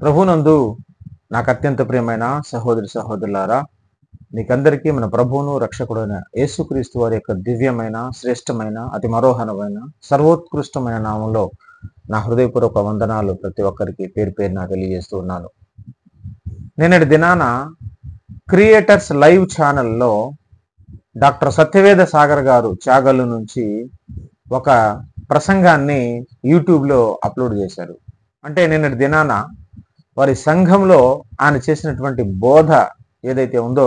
ప్రభునందు నాకు అత్యంత ప్రియమైన సహోదరి సహోదరులారా, మీకందరికీ మన ప్రభువును రక్షకుడైన యేసుక్రీస్తు వారి యొక్క దివ్యమైన, శ్రేష్టమైన, అతి మనోహరమైన, సర్వోత్కృష్టమైన నామంలో నా హృదయపూర్వక వందనాలు ప్రతి ఒక్కరికి పేరు పేరున తెలియజేస్తూ ఉన్నాను. నిన్నటి దినాన క్రియేటర్స్ లైవ్ ఛానల్లో డాక్టర్ సత్యవేద సాగర్ గారు చాగల్లు నుంచి ఒక ప్రసంగాన్ని యూట్యూబ్లో అప్లోడ్ చేశారు. అంటే నిన్నటి దినాన వారి సంఘంలో ఆయన చేసినటువంటి బోధ ఏదైతే ఉందో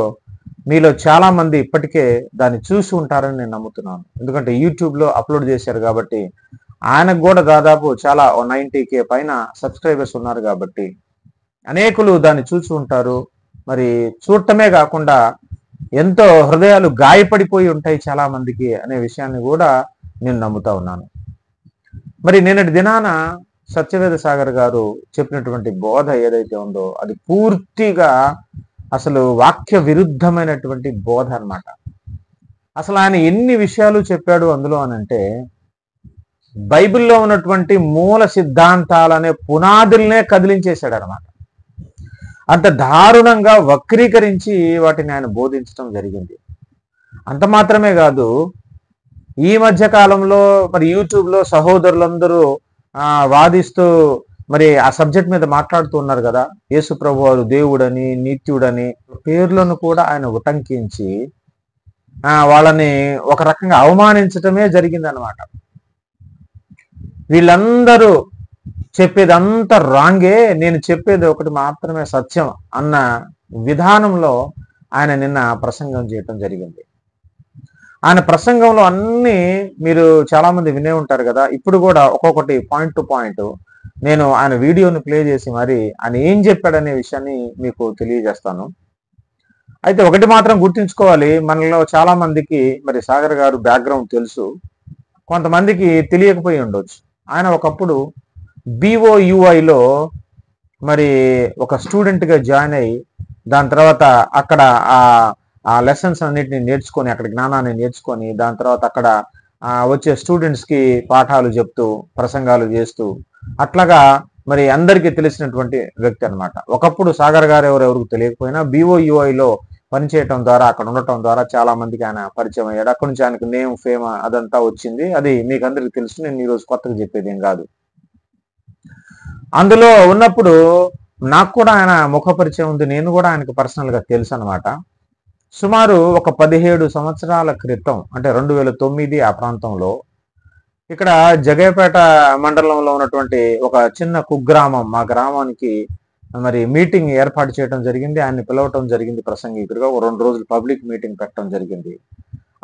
మీలో చాలా మంది ఇప్పటికే దాన్ని చూసి ఉంటారని నేను నమ్ముతున్నాను. ఎందుకంటే యూట్యూబ్లో అప్లోడ్ చేశారు కాబట్టి ఆయనకు కూడా దాదాపు చాలా 90K పైన సబ్స్క్రైబర్స్ ఉన్నారు కాబట్టి అనేకులు దాన్ని చూసి ఉంటారు. మరి చూడటమే కాకుండా ఎంతో హృదయాలు గాయపడిపోయి ఉంటాయి చాలా మందికి అనే విషయాన్ని కూడా నేను నమ్ముతా ఉన్నాను. మరి నిన్నటి దినాన సత్యవేద సాగర్ గారు చెప్పినటువంటి బోధ ఏదైతే ఉందో అది పూర్తిగా అసలు వాక్య విరుద్ధమైనటువంటి బోధ అన్నమాట. అసలు ఆయన ఎన్ని విషయాలు చెప్పాడు అందులో అనంటే బైబిల్లో ఉన్నటువంటి మూల సిద్ధాంతాలనే పునాదుల్నే కదిలించేశాడు అనమాట. అంత దారుణంగా వక్రీకరించి వాటిని ఆయన బోధించడం జరిగింది. అంత మాత్రమే కాదు, ఈ మధ్య కాలంలో మరి యూట్యూబ్లో సహోదరులందరూ వాదిస్తూ మరి ఆ సబ్జెక్ట్ మీద మాట్లాడుతూ ఉన్నారు కదా. యేసు ప్రభు వారు దేవుడని, నిత్యుడని పేర్లను కూడా ఆయన ఉటంకించి వాళ్ళని ఒక రకంగా అవమానించటమే జరిగింది అనమాట. వీళ్ళందరూ చెప్పేదంతా రాంగే, నేను చెప్పేది ఒకటి మాత్రమే సత్యం అన్న విధానంలో ఆయన నిన్న ప్రసంగం చేయటం జరిగింది. ఆయన ప్రసంగంలో అన్ని మీరు చాలా మంది వినే ఉంటారు కదా. ఇప్పుడు కూడా ఒక్కొక్కటి పాయింట్ టు పాయింట్ నేను ఆయన వీడియోని ప్లే చేసి మరి ఆయన ఏం చెప్పాడనే విషయాన్ని మీకు తెలియజేస్తాను. అయితే ఒకటి మాత్రం గుర్తుంచుకోవాలి, మనలో చాలా మందికి మరి సాగర్ గారు బ్యాక్గ్రౌండ్ తెలుసు, కొంతమందికి తెలియకపోయి ఉండొచ్చు. ఆయన ఒకప్పుడు BOUIలో మరి ఒక స్టూడెంట్గా జాయిన్ అయ్యి దాని తర్వాత అక్కడ ఆ లెసన్స్ అన్నిటిని నేర్చుకొని, అక్కడ జ్ఞానాన్ని నేర్చుకొని దాని తర్వాత అక్కడ వచ్చే స్టూడెంట్స్కి పాఠాలు చెప్తూ ప్రసంగాలు చేస్తూ అట్లాగా మరి అందరికీ తెలిసినటువంటి వ్యక్తి అనమాట. ఒకప్పుడు సాగర్ గారు ఎవరికి తెలియకపోయినా BOUIలో పనిచేయటం ద్వారా, అక్కడ ఉండటం ద్వారా చాలా మందికి ఆయన పరిచయం అయ్యాడు. అక్కడి నుంచి ఆయనకు నేమ్, ఫేమ్ అదంతా వచ్చింది. అది మీకు అందరికీ తెలుసు, నేను ఈరోజు కొత్తగా చెప్పేది ఏం కాదు. అందులో ఉన్నప్పుడు నాకు కూడా ఆయన ముఖ పరిచయం ఉంది, నేను కూడా ఆయనకు పర్సనల్గా తెలుసు అనమాట. సుమారు ఒక 17 సంవత్సరాల క్రితం, అంటే 2009 ఆ ప్రాంతంలో ఇక్కడ జగేపేట మండలంలో ఉన్నటువంటి ఒక చిన్న కుగ్రామం, మా గ్రామానికి మరి మీటింగ్ ఏర్పాటు చేయడం జరిగింది. ఆయన్ని పిలవటం జరిగింది ప్రసంగికుడిగా. 2 రోజులు పబ్లిక్ మీటింగ్ పెట్టడం జరిగింది.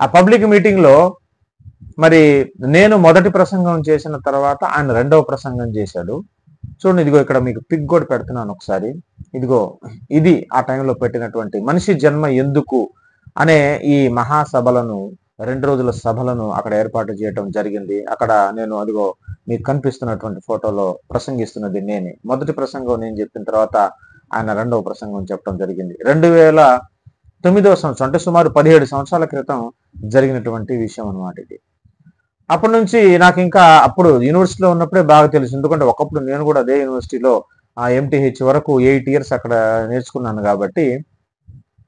ఆ పబ్లిక్ మీటింగ్లో మరి నేను మొదటి ప్రసంగం చేసిన తర్వాత ఆయన రెండవ ప్రసంగం చేశాడు. చూడండి, ఇదిగో ఇక్కడ మీకు పిక్ కూడా పెడుతున్నాను ఒకసారి. ఇదిగో ఇది ఆ టైంలో పెట్టినటువంటి మనిషి జన్మ ఎందుకు అనే ఈ మహాసభలను, 2 రోజుల సభలను అక్కడ ఏర్పాటు చేయడం జరిగింది. అక్కడ నేను అదిగో మీకు కనిపిస్తున్నటువంటి ఫోటోలో ప్రసంగిస్తున్నది నేనే. మొదటి ప్రసంగం నేను చెప్పిన తర్వాత ఆయన రెండవ ప్రసంగం చెప్పడం జరిగింది. 2009వ సంవత్సరం, అంటే సుమారు 17 సంవత్సరాల క్రితం జరిగినటువంటి విషయం అన్నమాట ఇది. అప్పటి నుంచి నాకు ఇంకా అప్పుడు యూనివర్సిటీలో ఉన్నప్పుడే బాగా తెలుసు. ఎందుకంటే ఒకప్పుడు నేను కూడా అదే యూనివర్సిటీలో MTH వరకు 8 years అక్కడ నేర్చుకున్నాను కాబట్టి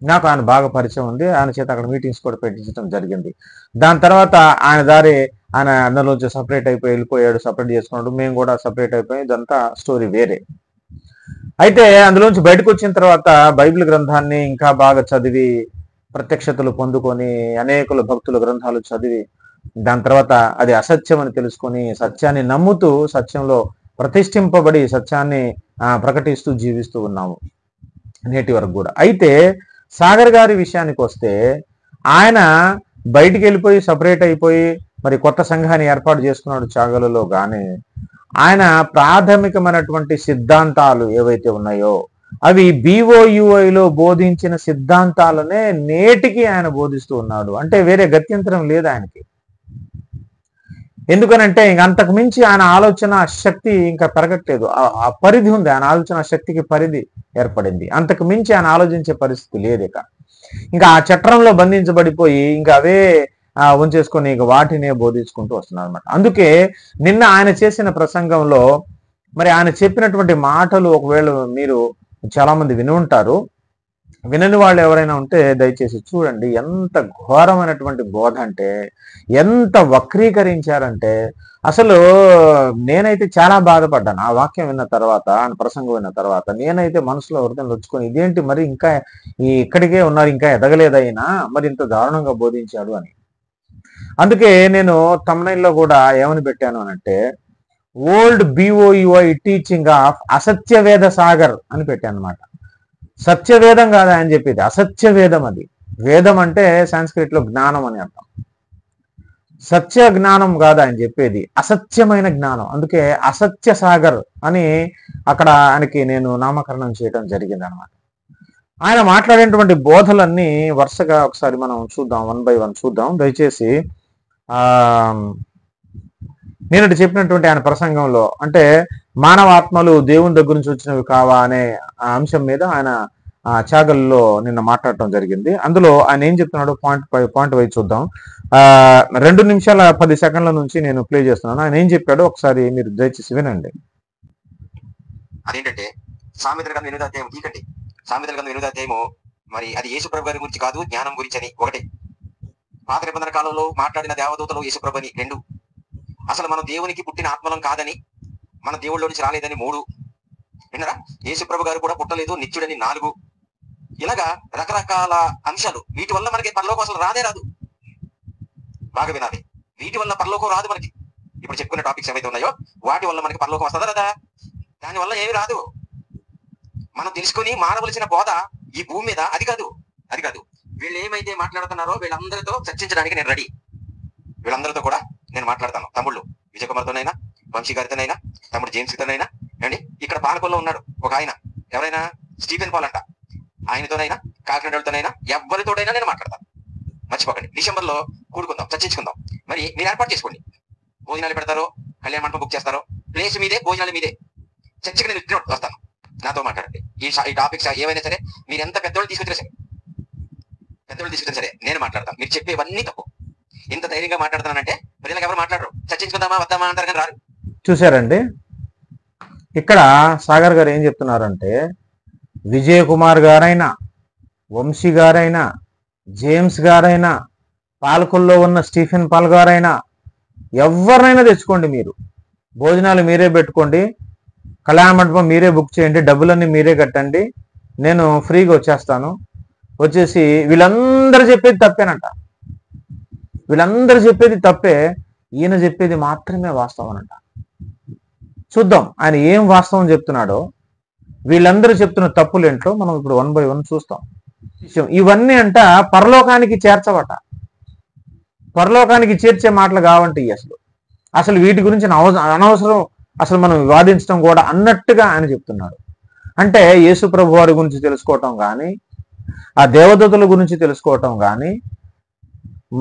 నాకు ఆయన బాగా పరిచయం ఉంది. ఆయన చేత అక్కడ మీటింగ్స్ కూడా పెట్టించడం జరిగింది. దాని తర్వాత ఆయన దారి ఆయన అందులోంచి సపరేట్ అయిపోయి వెళ్ళిపోయాడు, సపరేట్ చేసుకున్నాడు. మేము కూడా సపరేట్ అయిపోయి, ఇదంతా స్టోరీ వేరే. అయితే అందులోంచి బయటకు వచ్చిన తర్వాత బైబిల్ గ్రంథాన్ని ఇంకా బాగా చదివి ప్రత్యక్షతలు పొందుకొని అనేకుల భక్తుల గ్రంథాలు చదివి దాని తర్వాత అది అసత్యం అని తెలుసుకొని సత్యాన్ని నమ్ముతూ సత్యంలో ప్రతిష్ఠింపబడి సత్యాన్ని ప్రకటిస్తూ జీవిస్తూ ఉన్నాము నేటి వరకు కూడా. అయితే సాగర్ గారి విషయానికి వస్తే ఆయన బయటికి వెళ్ళిపోయి సపరేట్ అయిపోయి మరి కొత్త సంఘాన్ని ఏర్పాటు చేసుకున్నాడు చాగలులో. కానీ ఆయన ప్రాథమికమైనటువంటి సిద్ధాంతాలు ఏవైతే ఉన్నాయో అవి BOUIలో బోధించిన సిద్ధాంతాలనే నేటికి ఆయన బోధిస్తూ ఉన్నాడు. అంటే వేరే గత్యంతరం లేదు ఆయనకి. ఎందుకనంటే ఇంక అంతకు మించి ఆయన ఆలోచన శక్తి ఇంకా పెరగట్లేదు. ఆ పరిధి ఉంది, ఆయన ఆలోచన శక్తికి పరిధి ఏర్పడింది. అంతకు మించి ఆయన ఆలోచించే పరిస్థితి లేదు. ఇంకా ఆ చట్రంలో బంధించబడిపోయి ఇంకా అవే ఉంచేసుకొని ఇక వాటినే బోధించుకుంటూ వస్తున్నారు అనమాట. అందుకే నిన్న ఆయన చేసిన ప్రసంగంలో మరి ఆయన చెప్పినటువంటి మాటలు ఒకవేళ మీరు చాలా మంది విని ఉంటారు. వినని వాళ్ళు ఎవరైనా ఉంటే దయచేసి చూడండి. ఎంత ఘోరమైనటువంటి బోధ అంటే, ఎంత వక్రీకరించారంటే, అసలు నేనైతే చాలా బాధపడ్డాను ఆ వాక్యం విన్న తర్వాత, ఆయన ప్రసంగం విన్న తర్వాత. నేనైతే మనసులో హృదయంలో వచ్చుకొని, ఇదేంటి మరి ఇంకా ఇక్కడికే ఉన్నారు, ఇంకా ఎదగలేదైనా, మరి ఇంత దారుణంగా బోధించాడు అని. అందుకే నేను తమ్నైల్లో కూడా ఏమని పెట్టాను అనంటే, ఓల్డ్ BOUI టీచింగ్ ఆఫ్ అసత్యవేద సాగర్ అని పెట్టాను అనమాట. సత్యవేదం కాదా అని చెప్పేది, అసత్య వేదం. అది వేదం అంటే సాంస్క్రిట్ లో జ్ఞానం అని అర్థం. సత్య జ్ఞానం కాదా అని చెప్పేది, అసత్యమైన జ్ఞానం. అందుకే అసత్య సాగర్ అని అక్కడ ఆయనకి నేను నామకరణం చేయడం జరిగింది అనమాట. ఆయన మాట్లాడేటువంటి బోధలన్నీ వరుసగా ఒకసారి మనం చూద్దాం, 1 by 1 చూద్దాం దయచేసి. నేను చెప్పినటువంటి ఆయన ప్రసంగంలో అంటే మానవాత్మలు దేవుని దగ్గర నుంచి వచ్చినవి కావా అనే అంశం మీద ఆయన చాగల్లో నిన్న మాట్లాడటం జరిగింది. అందులో ఆయన ఏం చెప్తున్నాడు పాయింట్ వైజ్ చూద్దాం. 2 నిమిషాల 10 సెకండ్ల నుంచి నేను ప్లే చేస్తున్నాను. ఆయన ఏం చెప్పాడో ఒకసారి మీరు దయచేసి వినండి. అదేంటంటే సామెతల గ్రంథం 8వ అధ్యాయం తీకండి. సామెతల గ్రంథం 8వ అధ్యాయము మరి అది యేసుప్రభు గారి గురించి కాదు, జ్ఞానం గురించి అని ఒకటి. పాత నిబంధన కాలంలో మాట్లాడిన దేవదూతలు యేసుప్రభు అని 2. అసలు మనం దేవునికి పుట్టిన ఆత్మలం కాదని, మన దేవుళ్ళ నుంచి రాలేదని 3. విన్నారా? యేసుప్రభు గారు కూడా పుట్టలేదు, నిత్యుడని 4. ఇలాగా రకరకాల అంశాలు. వీటి వల్ల మనకి పరలోకం అసలు రాదే రాదు. బాగా వినాలి. వీటి వల్ల పరలోకం రాదు మనకి. ఇప్పుడు చెప్పుకున్న టాపిక్స్ ఏవైతే ఉన్నాయో వాటి వల్ల మనకి పరలోకం వస్తుందా రాదా? దాని వల్ల ఏమి రాదు. మనం తెలుసుకొని మానవలసిన బోధ ఈ భూమి మీద అది కాదు. వీళ్ళు ఏమైతే మాట్లాడుతున్నారో వీళ్ళందరితో చర్చించడానికి నేను రెడీ. వీళ్ళందరితో కూడా నేను మాట్లాడతాను. తమ్ముళ్ళు విజయ్ కుమార్తోనైనా, వంశీ గారితోనైనా, తమ్ముడు జేమ్స్ తోనైనా, అండి ఇక్కడ పాలకొల్లో ఉన్నాడు ఒక ఆయన, ఎవరైనా స్టీఫెన్ పాల్ అంట, ఆయనతోనైనా, కాకినాడతోనైనా, ఎవరితోనైనా నేను మాట్లాడతాను. మర్చిపోకండి. డిసెంబర్లో కూడుకుందాం, చర్చించుకుందాం. మరి మీరు ఏర్పాటు చేసుకోండి. భోజనాలు పెడతారో, కళ్యాణ మండపం బుక్ చేస్తారో, ప్లేస్ మీదే, భోజనాలు మీదే. చర్చకి నేను వస్తాను, నాతో మాట్లాడండి. ఈ టాపిక్స్ ఏమైనా సరే మీరు ఎంత పెద్దవాళ్ళు తీసుకొచ్చినా సరే నేను మాట్లాడతాను. మీరు చెప్పేవన్నీ తప్పు. ఇంత ధైర్యంగా మాట్లాడుతున్నానంటే ప్రజలకు ఎవరు మాట్లాడరు. చర్చించుకుందామా వద్దామా అంటారు కానీ రారు. చూసారండి, ఇక్కడ సాగర్ గారు ఏం చెప్తున్నారంటే, విజయ్ కుమార్ గారైనా, వంశీ గారైనా, జేమ్స్ గారైనా, పాలకుల్లో ఉన్న స్టీఫెన్ పాల్ గారైనా, ఎవరినైనా తెచ్చుకోండి. మీరు భోజనాలు మీరే పెట్టుకోండి, కళ్యాణ మండపం మీరే బుక్ చేయండి, డబ్బులన్నీ మీరే కట్టండి, నేను ఫ్రీగా వచ్చేస్తాను. వచ్చేసి వీళ్ళందరూ చెప్పేది తప్పేనంట. వీళ్ళందరూ చెప్పేది తప్పే, ఈయన చెప్పేది మాత్రమే వాస్తవం అంట. చూద్దాం ఆయన ఏం వాస్తవం చెప్తున్నాడో. వీళ్ళందరూ చెప్తున్న తప్పులేంటో మనం ఇప్పుడు 1 by 1 చూస్తాం. ఇవన్నీ అంట పరలోకానికి చేర్చవట. పరలోకానికి చేర్చే మాటలు కావంటే అసలు వీటి గురించి అనవసరం అసలు మనం వివాదించడం కూడా అన్నట్టుగా ఆయన చెప్తున్నాడు. అంటే యేసు ప్రభు వారి గురించి తెలుసుకోవటం కానీ, ఆ దేవదూతల గురించి తెలుసుకోవటం కానీ,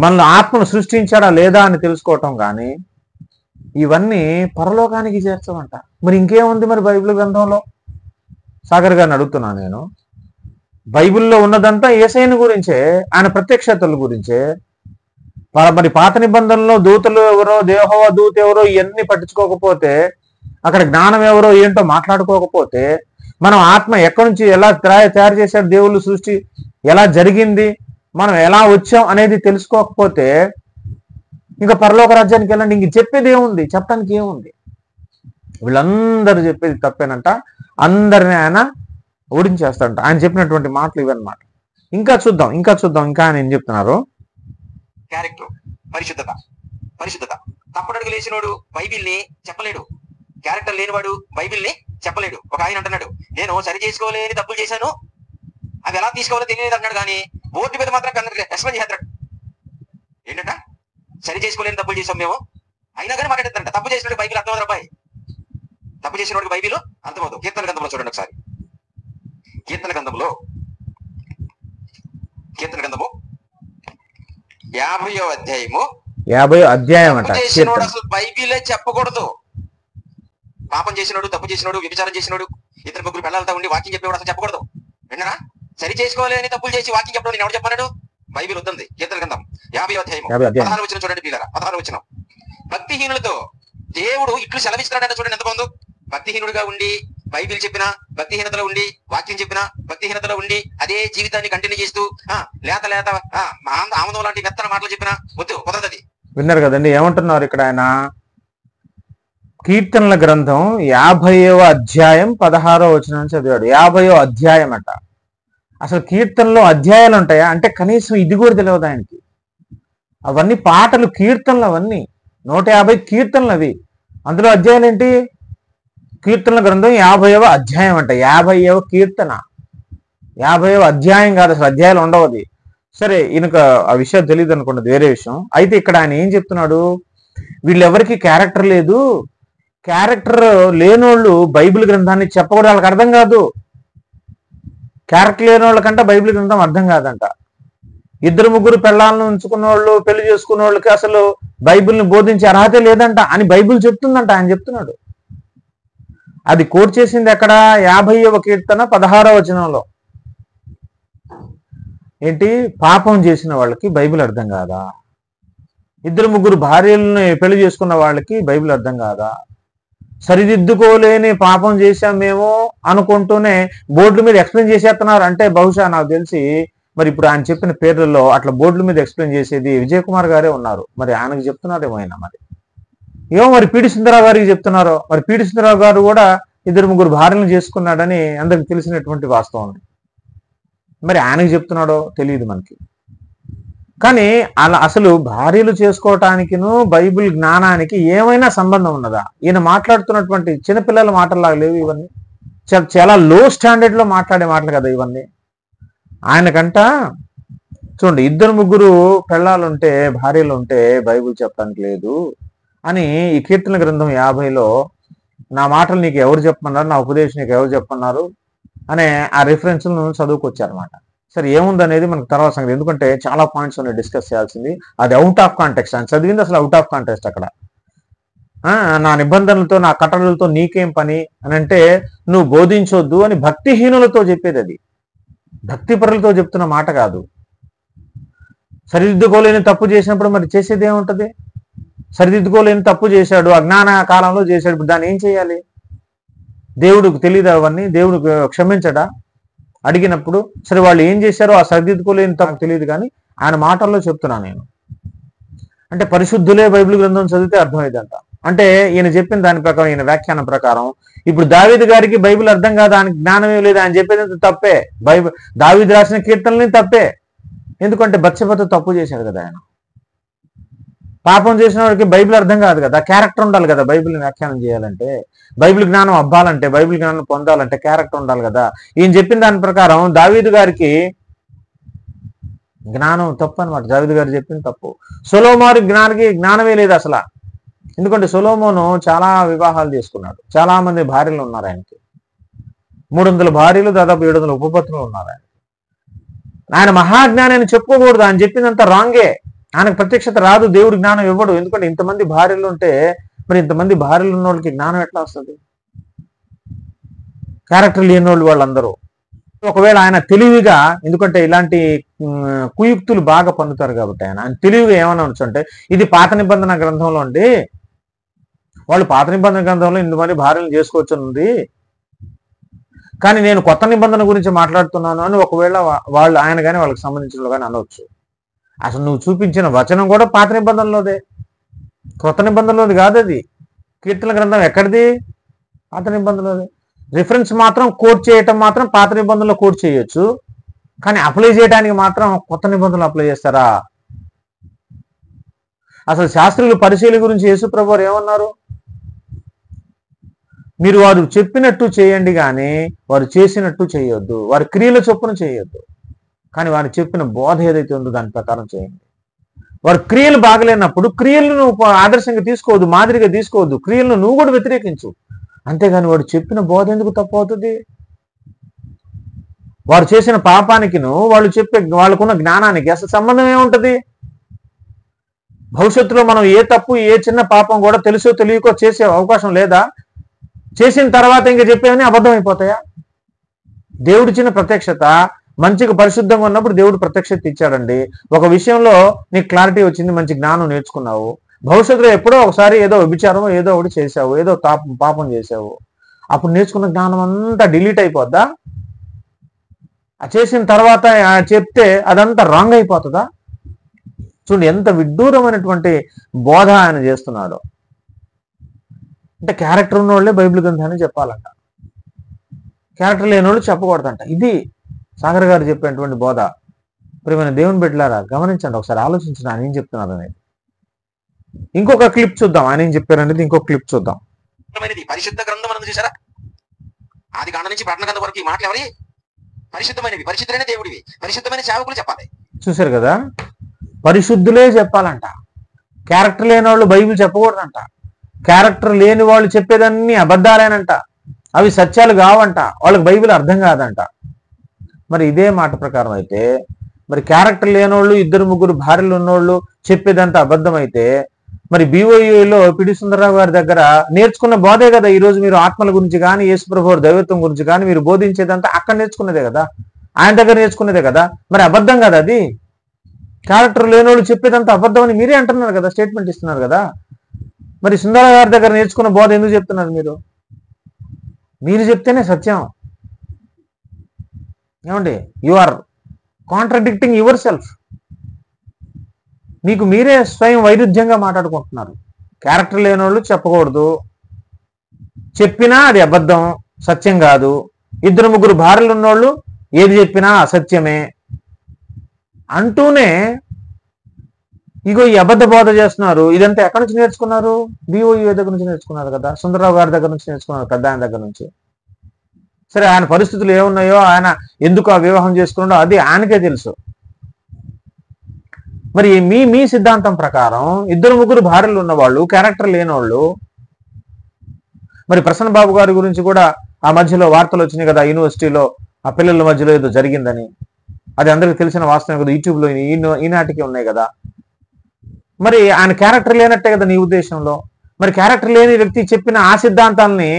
మన ఆత్మను సృష్టించాడా లేదా అని తెలుసుకోవటం కానీ, ఇవన్నీ పరలోకానికి చేర్చమంట. మరి ఇంకేముంది మరి బైబిల్ గ్రంథంలో? సాగర్ గారిని అడుగుతున్నాను నేను. బైబిల్లో ఉన్నదంతా యేసయ్యను గురించే, ఆయన ప్రత్యక్షతల గురించే. మరి పాత నిబంధనలో దూతలు ఎవరో, యెహోవా దూత ఎవరో ఇవన్నీ పట్టించుకోకపోతే, అక్కడ జ్ఞానం ఎవరో ఏంటో మాట్లాడుకోకపోతే, మనం ఆత్మ ఎక్కడి నుంచి ఎలా తయారు చేశాడు, దేవుళ్ళు సృష్టి ఎలా జరిగింది, మనం ఎలా వచ్చాం అనేది తెలుసుకోకపోతే ఇంకా పరలోక రాజ్యానికి వెళ్ళండి. ఇంక చెప్పేది ఏముంది, చెప్పడానికి ఏముంది? వీళ్ళందరూ చెప్పేది తప్పేనంట. అందరినీ ఆయన ఓడించేస్తాడంట. ఆయన చెప్పినటువంటి మాటలు ఇవన్నమాట. ఇంకా చూద్దాం. ఇంకా ఆయన ఏం చెప్తున్నారు. క్యారెక్టర్, పరిశుద్ధత. తప్పడడుగు లేచినోడు బైబిల్ని చెప్పలేడు. క్యారెక్టర్ లేనివాడు బైబిల్ని చెప్పలేడు. ఒక ఆయన అంటున్నాడు, నేను సరి చేసుకోలేని తప్పులు చేశాను, అవి ఎలా తీసుకోవాలో తెలియలేదు అన్నాడు. కానీ బోర్డు మీద మాత్రం ఎక్స్ప్లెయిన్ చేస్తాడు. ఏంటంట, సరి చేసుకోలేని తప్పులు చేసాం మేము, అయినా కానీ మాట్లాడతారంట. తప్పు చేసినోడు బైబిల్ అర్థమవుతుంది అబ్బాయి. తప్పు చేసినోడికి బైబిల్ అర్థమవుతుంది. కీర్తన గ్రంథంలో చూడండి ఒకసారి. కీర్తన గ్రంథము 50వ అధ్యాయము అసలు బైబిలే చెప్పకూడదు. పాపం చేసినోడు, తప్పు చేసినోడు, వ్యభిచారం చేసినోడు, ఇద్దరు ముగ్గురు పిల్లలతో ఉండి వాకింగ్ చెప్పేవాడు అసలు చెప్పకూడదు. విన్నారా? సరి చేసుకోలేని తప్పులు చేసి వాకింగ్ చెప్పడం నేను ఎవరు చెప్పన్నాడు? బైబిల్ వద్దంది. కీర్తన గ్రంథం 50వ అధ్యాయము 16వ వచనం చూడండి పిల్లరా. 16వ వచనం, భక్తిహీనులతో దేవుడు ఇట్లు సెలవిస్తున్నాడంటే చూడండి ఎంత బాగుందో. భక్తిహీనుడిగా ఉండి బైబిల్ చెప్పినా భక్తిహీనతలో ఉండి, వాక్యం చెప్పినా భక్తిహీనతలో ఉండి అదే జీవితాన్ని కంటిన్యూ చేస్తూ లేత లేత ఆమదం లాంటి మెత్తన మాటలు చెప్పినా వద్దు, కుదరదది. విన్నారు కదండి ఏమంటున్నారు ఇక్కడ ఆయన? కీర్తనల గ్రంథం 50వ అధ్యాయం 16వ వచనం చదివాడు. 50వ అధ్యాయం అంట. అసలు కీర్తనలో అధ్యాయాలు ఉంటాయా అంటే కనీసం ఇది కూడా తెలియదు ఆయనకి. అవన్నీ పాటలు, కీర్తనలు, అవన్నీ 150 కీర్తనలు అవి. అందులో అధ్యాయాలు ఏంటి? కీర్తనల గ్రంథం 50వ అధ్యాయం అంట. 50వ కీర్తన, 50వ అధ్యాయం కాదు, అసలు అధ్యాయాలు ఉండవు. అది సరే, ఈయనకు ఆ విషయాలు తెలియదు అనుకున్నది వేరే విషయం. అయితే ఇక్కడ ఆయన ఏం చెప్తున్నాడు? వీళ్ళెవరికి క్యారెక్టర్ లేదు, క్యారెక్టర్ లేనోళ్ళు బైబిల్ గ్రంథాన్ని చెప్పకూడదు, వాళ్ళకి అర్థం కాదు. క్యారెక్టర్ లేని వాళ్ళకంట బైబిల్ గ్రంథం అర్థం కాదంట. 2-3 పెళ్ళాలను ఉంచుకున్న వాళ్ళు, పెళ్లి చేసుకున్న వాళ్ళకి అసలు బైబిల్ని బోధించే అర్హత లేదంట అని బైబిల్ చెప్తుందంట. ఆయన చెప్తున్నాడు. అది కోట్ చేసింది ఎక్కడ? 50వ కీర్తన 16వ వచనంలో. ఏంటి? పాపం చేసిన వాళ్ళకి బైబిల్ అర్థం కాదా? 2-3 భార్యలను పెళ్లి చేసుకున్న వాళ్ళకి బైబిల్ అర్థం కాదా? సరిదిద్దుకోలేని పాపం చేశాం మేము అనుకుంటూనే బోర్డుల మీద ఎక్స్ప్లెయిన్ చేసేస్తున్నారు. అంటే బహుశా నాకు తెలిసి మరి ఇప్పుడు ఆయన చెప్పిన పేర్లలో అట్లా బోర్డుల మీద ఎక్స్ప్లెయిన్ చేసేది విజయ్ కుమార్ గారే ఉన్నారు. మరి ఆయనకు చెప్తున్నారేమో ఆయన. మరి ఏమో మరి పిడి సుందరరావు గారికి చెప్తున్నారో. మరి పిడి సుందరరావు గారు కూడా 2-3 భార్యలను చేసుకున్నాడని అందరికి తెలిసినటువంటి వాస్తవం. మరి ఆయనకు చెప్తున్నాడో తెలియదు మనకి. కానీ అలా అసలు భార్యలు చేసుకోవటానికిను బైబిల్ జ్ఞానానికి ఏమైనా సంబంధం ఉన్నదా? ఈయన మాట్లాడుతున్నటువంటి చిన్నపిల్లల మాటల్లాగా లేవు ఇవన్నీ. చాలా లో స్టాండర్డ్ లో మాట్లాడే మాటలు కదా ఇవన్నీ. ఆయనకంట చూడండి, 2-3 పెళ్ళాలుంటే, భార్యలు ఉంటే బైబిల్ చెప్పడానికి లేదు అని ఈ కీర్తన గ్రంథం 50లో నా మాటలు నీకు ఎవరు చెప్పమన్నారు, నా ఉపదేశం నీకు ఎవరు చెప్పమన్నారు అనే ఆ రిఫరెన్స్లను చదువుకొచ్చారనమాట. సరే, ఏముందనేది మనకు తర్వాత సంగతి. ఎందుకంటే చాలా పాయింట్స్ ఉన్నాయి డిస్కస్ చేయాల్సింది. అది అవుట్ ఆఫ్ కాంటెక్స్ట్. అని చదివింది అసలు అవుట్ ఆఫ్ కాంటెక్స్ట్. అక్కడ నా నిబంధనలతో, నా కట్టడలతో నీకేం పని అని అంటే, నువ్వు బోధించొద్దు అని భక్తిహీనులతో చెప్పేది. అది భక్తిపరులతో చెప్తున్న మాట కాదు. సరిదిద్దుకోలేని తప్పు చేసినప్పుడు మరి చేసేది ఏముంటది? సరిదిద్దుకోలేని తప్పు చేశాడు, అజ్ఞాన కాలంలో చేశాడు, ఇప్పుడు దాన్ని ఏం చేయాలి? దేవుడికి తెలియదు అవన్నీ? దేవుడు క్షమించడా అడిగినప్పుడు? సరే, వాళ్ళు ఏం చేశారో ఆ సరిదిద్దుకోలేని తప్పు తెలియదు, కానీ ఆయన మాటల్లో చెప్తున్నా నేను. అంటే పరిశుద్ధులే బైబిల్ గ్రంథం చదివితే అర్థమైందంట. అంటే ఈయన చెప్పిన దాని ప్రకారం, ఈయన వ్యాఖ్యానం ప్రకారం ఇప్పుడు దావీదు గారికి బైబిల్ అర్థం కాదు, ఆయనకి జ్ఞానమే లేదు, ఆయన చెప్పేది తప్పే. దావీదు రాసిన కీర్తనని తప్పే. ఎందుకంటే బత్షెబతో తప్పు చేశాడు కదా ఆయన. పాపం చేసిన వాడికి బైబిల్ అర్థం కాదు కదా. క్యారెక్టర్ ఉండాలి కదా బైబిల్ని వ్యాఖ్యానం చేయాలంటే. బైబిల్ జ్ఞానం అవ్వాలంటే, బైబిల్ జ్ఞానం పొందాలంటే క్యారెక్టర్ ఉండాలి కదా. ఈయన చెప్పిన దాని ప్రకారం దావీదు గారికి జ్ఞానం తప్పు అనమాట. దావీదు గారు చెప్పింది తప్పు. సొలొమోను జ్ఞానమే లేదు అసలు. ఎందుకంటే సొలొమోను చాలా వివాహాలు చేసుకున్నాడు, చాలా మంది భార్యలు ఉన్నారు ఆయనకి. 300 భార్యలు, దాదాపు 700 ఉపపత్నులు ఉన్నారు ఆయన. ఆయన మహాజ్ఞానాన్ని చెప్పుకోకూడదు. ఆయన చెప్పిందంతా రాంగే. ఆయనకు ప్రత్యక్షత రాదు, దేవుడు జ్ఞానం ఇవ్వడు. ఎందుకంటే ఇంతమంది భార్యలు ఉంటే మరి ఇంతమంది భార్యలు ఉన్న వాళ్ళకి జ్ఞానం ఎట్లా వస్తుంది? క్యారెక్టర్ లేని వాళ్ళు వాళ్ళందరూ. ఒకవేళ ఆయన తెలివిగా, ఎందుకంటే ఇలాంటి కుయుక్తులు బాగా పన్నుతారు కాబట్టి ఆయన తెలివిగా ఏమన్నా అంటే, ఇది పాత నిబంధన గ్రంథంలో ఉండి, వాళ్ళు పాత నిబంధన గ్రంథంలో ఇంతమంది భార్యలు చేసుకోవచ్చు ఉంది, కానీ నేను కొత్త నిబంధన గురించి మాట్లాడుతున్నాను అని ఒకవేళ వాళ్ళు, ఆయన కానీ వాళ్ళకి సంబంధించిన కానీ అనవచ్చు. అసలు నువ్వు చూపించిన వచనం కూడా పాత నిబంధనలోదే, కొత్త నిబంధనలోది కాదు. అది కీర్తన గ్రంథం ఎక్కడిది? పాత నిబంధనలోది. రిఫరెన్స్ మాత్రం కోట్ చేయటం మాత్రం పాత నిబంధనలో కోట్ చేయొచ్చు, కానీ అప్లై చేయడానికి మాత్రం కొత్త నిబంధనలు అప్లై చేస్తారా? అసలు శాస్త్రులు పరిశీలి గురించి యేసుప్రభు వారు ఏమన్నారు? మీరు వారు చెప్పినట్టు చేయండి, కానీ వారు చేసినట్టు చేయొద్దు, వారి క్రియల చొప్పున చేయొద్దు, కానీ వారు చెప్పిన బోధ ఏదైతే ఉందో దాని ప్రకారం చేయండి. వారి క్రియలు బాగలేనప్పుడు క్రియలను నువ్వు ఆదర్శంగా తీసుకోవద్దు, మాదిరిగా తీసుకోవద్దు, క్రియలను నువ్వు కూడా వ్యతిరేకించు. అంతేగాని వాడు చెప్పిన బోధ ఎందుకు తప్పు అవుతుంది? వారు చేసిన పాపానికిను వాళ్ళు చెప్పే వాళ్ళకున్న జ్ఞానానికి అసలు సంబంధం ఏముంటది? భవిష్యత్తులో మనం ఏ తప్పు, ఏ చిన్న పాపం కూడా తెలుసో తెలియకో చేసే అవకాశం లేదా? చేసిన తర్వాత ఇంకా చెప్పేవని అబద్ధం అయిపోతాయా? దేవుడిచ్చిన ప్రత్యక్షత, మంచిగా పరిశుద్ధంగా ఉన్నప్పుడు దేవుడు ప్రత్యక్షత ఇచ్చాడండి. ఒక విషయంలో నీకు క్లారిటీ వచ్చింది, మంచి జ్ఞానం నేర్చుకున్నావు. భవిష్యత్తులో ఎప్పుడో ఒకసారి ఏదో విచారం, ఏదో ఒకటి చేసావు, ఏదో పాపం చేసావు, అప్పుడు నేర్చుకున్న జ్ఞానం అంతా డిలీట్ అయిపోద్దా? చేసిన తర్వాత చెప్తే అదంతా రాంగ్ అయిపోతుందా? చూడండి ఎంత విడ్డూరమైనటువంటి బోధ ఆయన చేస్తున్నాడు. అంటే క్యారెక్టర్ ఉన్న వాళ్ళే బైబిల్ గ్రంథాన్ని చెప్పాలంట, క్యారెక్టర్ లేని వాళ్ళు చెప్పకూడదంట. ఇది సాగర్ గారు చెప్పినటువంటి బోధ. ప్రియమైన దేవుని బిడ్డలారా, గమనించండి, ఒకసారి ఆలోచించండి ఆయన ఏం చెప్తున్నారు అనేది. ఇంకొక క్లిప్ చూద్దాం, ఆయన ఏం చెప్పారనేది ఇంకొక క్లిప్ చూద్దాం. పరిశుద్ధ గ్రంథం అన్నది చూసారా? ఆది కాండం నుంచి ప్రకటన గ్రంథం వరకు ఈ మాటలు ఎవరి? పరిశుద్ధమైనవి, పరిశుద్ధమైన దేవుడివి, పరిశుద్ధమైన సేవకులు చెప్పాలి. చూసారు కదా, పరిశుద్ధులే చెప్పాలంట, క్యారెక్టర్ లేని వాళ్ళు బైబిల్ చెప్పకూడదంట, క్యారెక్టర్ లేని వాళ్ళు చెప్పేదన్నీ అబద్ధాలేనంట, అవి సత్యాలు కావంట, వాళ్ళకి బైబిల్ అర్థం కాదంట. మరి ఇదే మాట ప్రకారం అయితే మరి క్యారెక్టర్ లేనోళ్ళు, 2-3 భార్యలు ఉన్నోళ్ళు చెప్పేదంతా అబద్ధం అయితే మరి BOEలో పిడి సుందరరావు గారి దగ్గర నేర్చుకున్న బోధే కదా ఈరోజు మీరు ఆత్మల గురించి కానీ యేసుప్రభు దైవత్వం గురించి కానీ మీరు బోధించేదంతా అక్కడ నేర్చుకున్నదే కదా, ఆయన దగ్గర నేర్చుకున్నదే కదా. మరి అబద్ధం కదా అది? క్యారెక్టర్ లేనోళ్ళు చెప్పేదంతా అబద్ధం అని మీరే అంటున్నారు కదా, స్టేట్మెంట్ ఇస్తున్నారు కదా. మరి సుందరరావు గారి దగ్గర నేర్చుకున్న బోధ ఎందుకు చెప్తున్నారు మీరు? మీరు చెప్తేనే సత్యం. ఏమండి, you are contradicting yourself. మీకు మీరే స్వయం వైరుధ్యంగా మాట్లాడుకుంటున్నారు. క్యారెక్టర్ లేని వాళ్ళు చెప్పకూడదు, చెప్పినా అది అబద్ధం, సత్యం కాదు. 2-3 భార్యలు ఉన్నోళ్ళు ఏది చెప్పినా అసత్యమే అంటూనే ఇగో ఈ అబద్ధ బోధ చేస్తున్నారు. ఇదంతా ఎక్కడి నుంచి నేర్చుకున్నారు? BOE దగ్గర నుంచి నేర్చుకున్నారు కదా, సుందరరావు గారి దగ్గర నుంచి నేర్చుకున్నారు, పెద్ద ఆయన దగ్గర నుంచి. సరే, ఆయన పరిస్థితులు ఏమున్నాయో, ఆయన ఎందుకు ఆ వివాహం చేసుకున్నాడో అది ఆయనకే తెలుసు. మరి మీ సిద్ధాంతం ప్రకారం 2-3 భార్యలు ఉన్నవాళ్ళు, క్యారెక్టర్ లేనివాళ్ళు, మరి ప్రసన్న బాబు గారి గురించి కూడా ఆ మధ్యలో వార్తలు వచ్చినాయి కదా, యూనివర్సిటీలో ఆ పిల్లల మధ్యలో ఏదో జరిగిందని. అది అందరికీ తెలిసిన వాస్తవం కదా, యూట్యూబ్లో ఈనాటికి ఉన్నాయి కదా. మరి ఆయన క్యారెక్టర్ లేనట్టే కదా నీ ఉద్దేశంలో. మరి క్యారెక్టర్ లేని వ్యక్తి చెప్పిన ఆ సిద్ధాంతాలని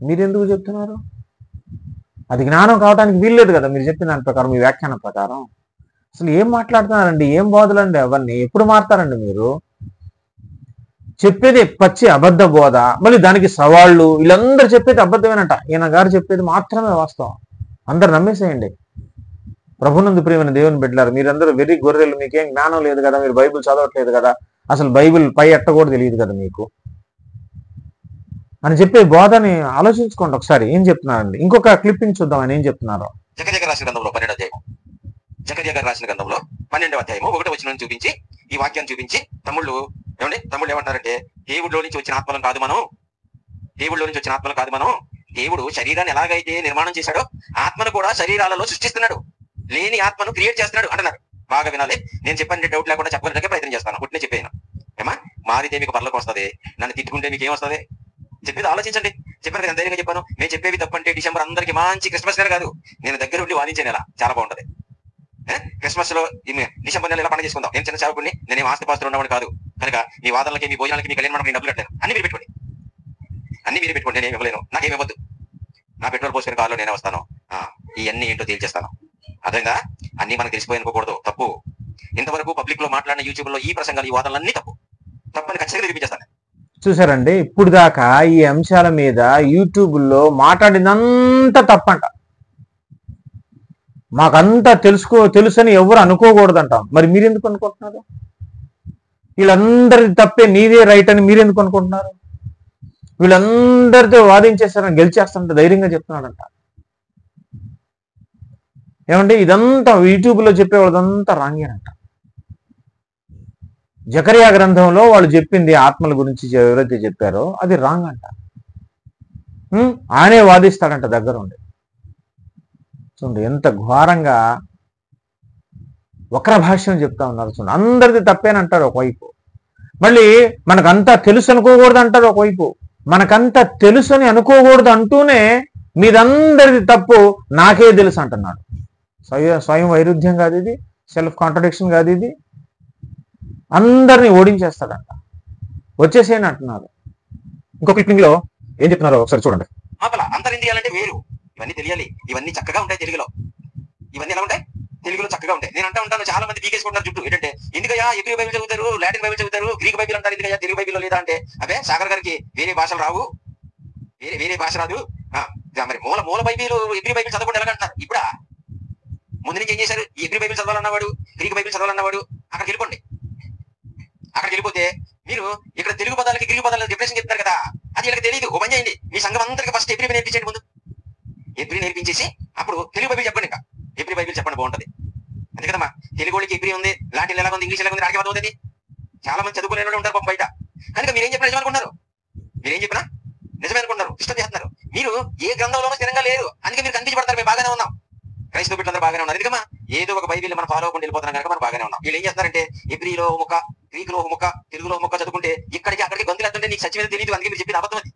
మీరెందుకు చెప్తున్నారు? అది జ్ఞానం కావడానికి వీల్లేదు కదా మీరు చెప్పిన దాని ప్రకారం, మీ వ్యాఖ్యానం ప్రకారం. అసలు ఏం మాట్లాడుతున్నారండి, ఏం బోధలండి అవన్నీ? ఎప్పుడు మారుతారండి మీరు? చెప్పేది పచ్చి అబద్ధ బోధ, మళ్ళీ దానికి సవాళ్ళు. వీళ్ళందరూ చెప్పేది అబద్ధమేనట, ఈయన గారు చెప్పేది మాత్రమే వాస్తవం. అందరు నమ్మేసేయండి. ప్రభునందు ప్రియమైన దేవుని బిడ్డలారు, మీరందరూ వెర్రి గొర్రెలు, మీకేం జ్ఞానం లేదు కదా, మీరు బైబిల్ చదవట్లేదు కదా, అసలు బైబిల్ పై ఎట్ట కూడా తెలియదు కదా మీకు అని చెప్పే బోధని ఆలోచించుకోండి ఒకసారి. ఏం చెప్తున్నారండి? ఇంకొక క్లిప్పింగ్ చూద్దాం ఆయన ఏం చెప్తున్నారో. జకర్యా రాసిన గ్రంథంలో 12వ అధ్యాయం, జకర్యా గారు రాసిన గ్రంథంలో 12వ అధ్యాయము 1వ వచనం చూపించి ఈ వాక్యాన్ని చూపించి తమ్ముళ్ళు ఏమంటారంటే, దేవుడిలో నుంచి వచ్చిన ఆత్మలను కాదు మనం, దేవుడిలో నుంచి వచ్చిన ఆత్మలు కాదు మనం, దేవుడు శరీరాన్ని ఎలాగైతే నిర్మాణం చేశాడో ఆత్మను కూడా శరీరాలలో సృష్టిస్తున్నాడు, లేని ఆత్మను క్రియేట్ చేస్తున్నాడు అంటున్నారు. బాగా వినాలి, నేను చెప్పండి, డౌట్ లేకుండా చెప్పడానికి ప్రయత్నం చేస్తాను. పుట్టినే చెప్పాను ఏమా, మారితే మీకు పర్లోకి వస్తుంది, నన్ను తిట్టుకుంటే మీకు ఏమొస్తుంది? చెప్పేది ఆలోచించండి. చెప్పాను కదా, ధైర్యంగా చెప్పాను. మేము చెప్పేవి తప్పంటే డిసెంబర్ అందరికి మంచి క్రిస్మస్ నెల కాదు, నేను దగ్గర ఉండి వాదించే నెల, చాలా బాగుంటది. క్రిస్మస్ లో డిసెంబర్ నెల ఎలా పండుగ చేసుకుందాం. నేను చిన్న సేవకుడిని, నేను ఆస్తి పాస్తులు ఉన్నవాడు కాదు కనుక మీ వాదనలకి, మీ భోజనాలకి, మీ కళ్యాణ డబ్బులు కట్టాను. అన్ని మీరు పెట్టుకోండి, నేను ఇవ్వలేను, నాకేమి ఇవ్వద్దు. నా పెట్రోల్ పోసుకుని కారులో నేనే వస్తాను, ఇవన్నీ ఏంటో తేల్చేస్తాను. అర్థంగా? అన్ని మనకు తెలిసిపోయి అనుకోకూడదు, తప్పు. ఇంతవరకు పబ్లిక్ లో మాట్లాడిన యూట్యూబ్ లో ఈ ప్రసంగాలు, ఈ వాదనలన్నీ తప్పని ఖచ్చితంగా నిరూపించేస్తాను. చూసారండి, ఇప్పుడు దాకా ఈ అంశాల మీద యూట్యూబ్లో మాట్లాడినంత తప్పంట. మాకంతా తెలుసని ఎవరు అనుకోకూడదంటాం. మరి మీరెందుకు అనుకుంటున్నారు? వీళ్ళందరి తప్పే, నీదే రైట్ అని మీరెందుకు అనుకుంటున్నారు? వీళ్ళందరితో వాదించేస్తారని, గెలిచేస్తానంట ధైర్యంగా చెప్తున్నాడంట. ఏమంటే ఇదంతా యూట్యూబ్లో చెప్పేవాళ్ళదంతా రాంగేనంట. జకర్యా గ్రంథంలో వాళ్ళు చెప్పింది ఆత్మల గురించి ఎవరైతే చెప్పారో అది రాంగ్ అంట. ఆయనే వాదిస్తాడంట దగ్గర ఉండి. చూడండి ఎంత ఘోరంగా వక్ర భాష్యం చెప్తా ఉన్నారు. చూడండి, అందరిది తప్పేనంటారు ఒకవైపు, మళ్ళీ మనకంతా తెలుసు అనుకోకూడదు అంటారు ఒకవైపు. మనకంతా తెలుసు అని అనుకోకూడదు అంటూనే మీదందరిది తప్పు, నాకే తెలుసు అంటున్నాడు. స్వయం వైరుధ్యం కాదు ఇది, సెల్ఫ్ కాంట్రడిక్షన్ కాదు ఇది. అందరినీ ఓడించేస్తాడంట, వచ్చేసేయని అంటున్నారు. ఇంకో క్లిప్పింగ్ లో ఏం చెప్తున్నారో ఒకసారి చూడండి. అంతరింద్రియాలంటే వేరు, ఇవన్నీ తెలియాలి, ఇవన్నీ చక్కగా ఉంటాయి తెలుగులో. ఇవన్నీ ఎలా ఉంటాయి? తెలుగులో చక్కగా ఉంటాయి. నేను ఉంటాను, చాలా మంది పీకేసుకుంటున్నారు జుట్టు. ఏంటంటే ఎందుకయ్యా ఎబ్రి బైబిల్ చదువుతారు, లాటిన్ బైబిల్ చదువుతారు, గ్రీక్ బైబిల్ అంటారు, ఎందుకయ్యా తెలుగు బైబిల్లో లేదా అంటే, అదే సాగర్ గారికి వేరే భాషలు రావు, వేరే వేరే భాష రాదు. మరి మూల మూల బైబిల్ ఎబ్రి బైబిల్ చదవకుండా ఎలాగంటారు? ఇప్పుడా ముందు నుంచి ఏం చేశారు? ఎబ్రి బైబిల్ చదవాలన్నవాడు, గ్రీక్ బైబిల్ చదవాలన్నవాడు అక్కడికి వెళ్ళిపోండి. అక్కడికి వెళ్ళిపోతే మీరు ఇక్కడ తెలుగు పదాలకి గ్రీక్ పదాలకి డిఫరెన్స్ చెప్తారు కదా, అది వీళ్ళకి తెలియదు. ఓ పని చేయండి, మీ సంఘం అందరికి ఫస్ట్ ఎబ్రి నేర్పించండి. ముందు ఎబ్రి నేర్పించేసి అప్పుడు తెలుగు బైబిల్ చెప్పండి. ఇంకా ఎబ్రి బైబిల్ చెప్పండి, బాగుంటది. అంతే కదమ్మా. తెలుగు వాళ్ళకి ఎబ్రి ఉంది, లాటిన్ ఎలా ఉంది, ఇంగ్లీష్ ఎలా ఉంది, నాకే అర్థం అవుతుంది. చాలా మంది చదువుకునే వాళ్ళు ఉంటారు బయట. కనుక మీరేం చెప్పిన నిజం అనుకుంటున్నారు, మీరేం చెప్పినా నిజమే అనుకుంటున్నారు, ఇష్టం చేస్తున్నారు. మీరు ఏ గ్రంథంలోనూ స్థిరంగా లేరు, అందుకే మీరు కన్ఫ్యూజ్ పడతారు. మేము బాగానే ఉన్నాం, క్రైస్తవ బిడ్డలందరూ బాగానే ఉన్నారు. ఎందుకమ్మా ఏదో ఒక బైబిల్ మనం ఫాలో అవ్వకుండా వెళ్ళిపోతున్నాం కనుక మనం బాగానే ఉన్నాం. వీళ్ళు ఏం చేస్తారంటే ఎబ్రిలో ఒక ముక్క, గ్రీక్ లో ఒక ముక్క, తెలుగులో ఒక ముక్క చదువుకుంటే ఇక్కడికి అక్కడికి గొంతులు ఎత్తుంటే నీకు సత్యం తెలియదు. అందుకే మీరు చెప్పిన అబద్ధం అది.